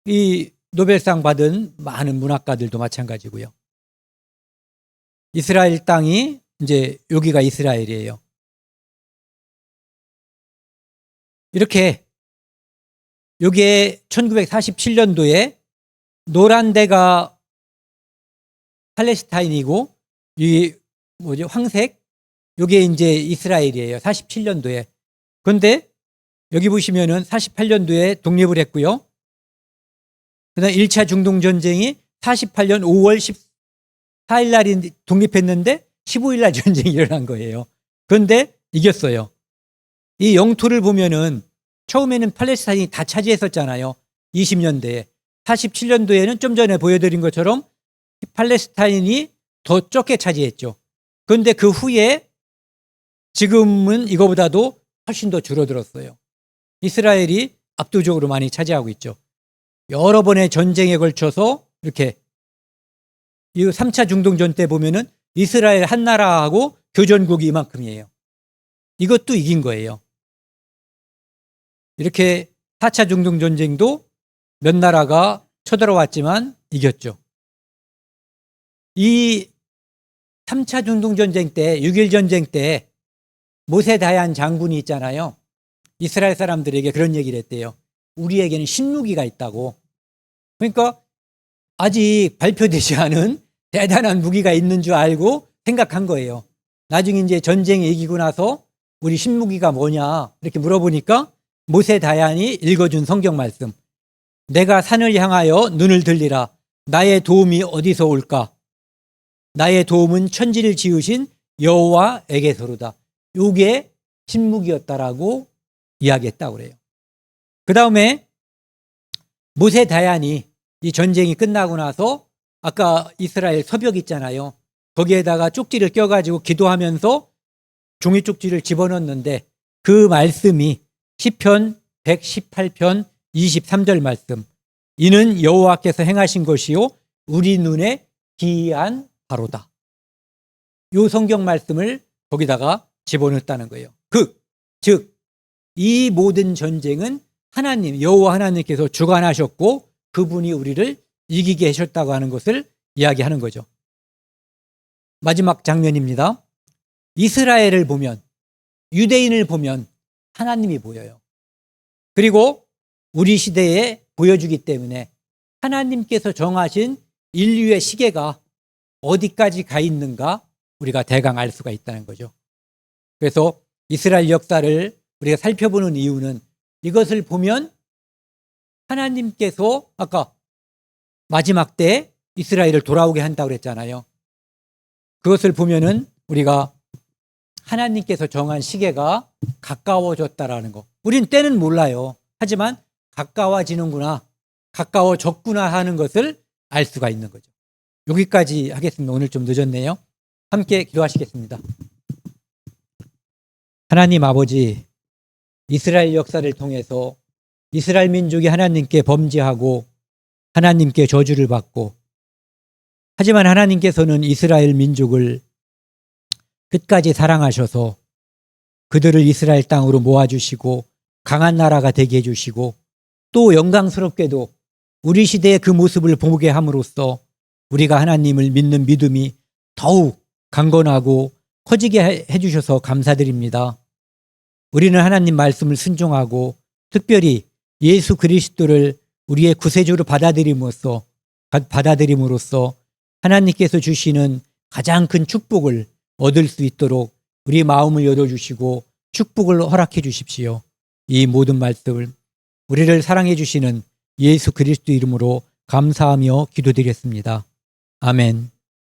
Speaker 1: 이 노벨상 받은 많은 문학가들도 마찬가지고요. 이스라엘 땅이 이제 여기가 이스라엘이에요. 이렇게 여기에 1947년도에 노란 데가 팔레스타인이고 이 뭐지 황색 이게 이제 이스라엘이에요. 47년도에. 그런데 여기 보시면은 48년도에 독립을 했고요. 그다음 1차 중동 전쟁이 48년 5월 14일 날이 독립했는데 15일 날 전쟁이 일어난 거예요. 그런데 이겼어요. 이 영토를 보면은 처음에는 팔레스타인이 다 차지했었잖아요. 20년대에. 47년도에는 좀 전에 보여드린 것처럼 팔레스타인이 더 적게 차지했죠. 그런데 그 후에 지금은 이거보다도 훨씬 더 줄어들었어요. 이스라엘이 압도적으로 많이 차지하고 있죠. 여러 번의 전쟁에 걸쳐서 이렇게 이 3차 중동전 때 보면은 이스라엘 한 나라하고 교전국이 이만큼이에요. 이것도 이긴 거예요. 이렇게 4차 중동 전쟁도 몇 나라가 쳐들어왔지만 이겼죠. 이 3차 중동 전쟁 때, 6.1 전쟁 때 모세 다얀 장군이 있잖아요. 이스라엘 사람들에게 그런 얘기를 했대요. 우리에게는 신무기가 있다고. 그러니까 아직 발표되지 않은 대단한 무기가 있는 줄 알고 생각한 거예요. 나중에 이제 전쟁이 이기고 나서 우리 신무기가 뭐냐 이렇게 물어보니까 모세 다얀이 읽어준 성경 말씀. 내가 산을 향하여 눈을 들리라. 나의 도움이 어디서 올까? 나의 도움은 천지를 지으신 여호와에게서로다. 요게 신무기였다라고 이야기했다고 그래요. 그 다음에 모세 다얀이 이 전쟁이 끝나고 나서 아까 이스라엘 서벽 있잖아요. 거기에다가 쪽지를 껴가지고 기도하면서 종이 쪽지를 집어넣는데 그 말씀이 시편 118편 23절 말씀. 이는 여호와께서 행하신 것이요 우리 눈에 기이한 바로다. 요 성경 말씀을 거기다가 집어넣었다는 거예요. 즉 이 모든 전쟁은 하나님, 여호와 하나님께서 주관하셨고 그분이 우리를 이기게 하셨다고 하는 것을 이야기하는 거죠. 마지막 장면입니다. 이스라엘을 보면, 유대인을 보면 하나님이 보여요. 그리고 우리 시대에 보여주기 때문에 하나님께서 정하신 인류의 시계가 어디까지 가 있는가 우리가 대강 알 수가 있다는 거죠. 그래서 이스라엘 역사를 우리가 살펴보는 이유는 이것을 보면 하나님께서 아까 마지막 때 이스라엘을 돌아오게 한다고 그랬잖아요. 그것을 보면은 우리가 하나님께서 정한 시계가 가까워졌다라는 거. 우린 때는 몰라요. 하지만 가까워지는구나, 가까워졌구나 하는 것을 알 수가 있는 거죠. 여기까지 하겠습니다. 오늘 좀 늦었네요. 함께 기도하시겠습니다. 하나님 아버지, 이스라엘 역사를 통해서 이스라엘 민족이 하나님께 범죄하고 하나님께 저주를 받고, 하지만 하나님께서는 이스라엘 민족을 끝까지 사랑하셔서 그들을 이스라엘 땅으로 모아주시고 강한 나라가 되게 해주시고, 또 영광스럽게도 우리 시대의 그 모습을 보게 함으로써 우리가 하나님을 믿는 믿음이 더욱 강건하고 커지게 해주셔서 감사드립니다. 우리는 하나님 말씀을 순종하고 특별히 예수 그리스도를 우리의 구세주로 받아들임으로써 하나님께서 주시는 가장 큰 축복을 얻을 수 있도록 우리 마음을 열어주시고 축복을 허락해 주십시오. 이 모든 말씀을 우리를 사랑해 주시는 예수 그리스도 이름으로 감사하며 기도드렸습니다. 아멘.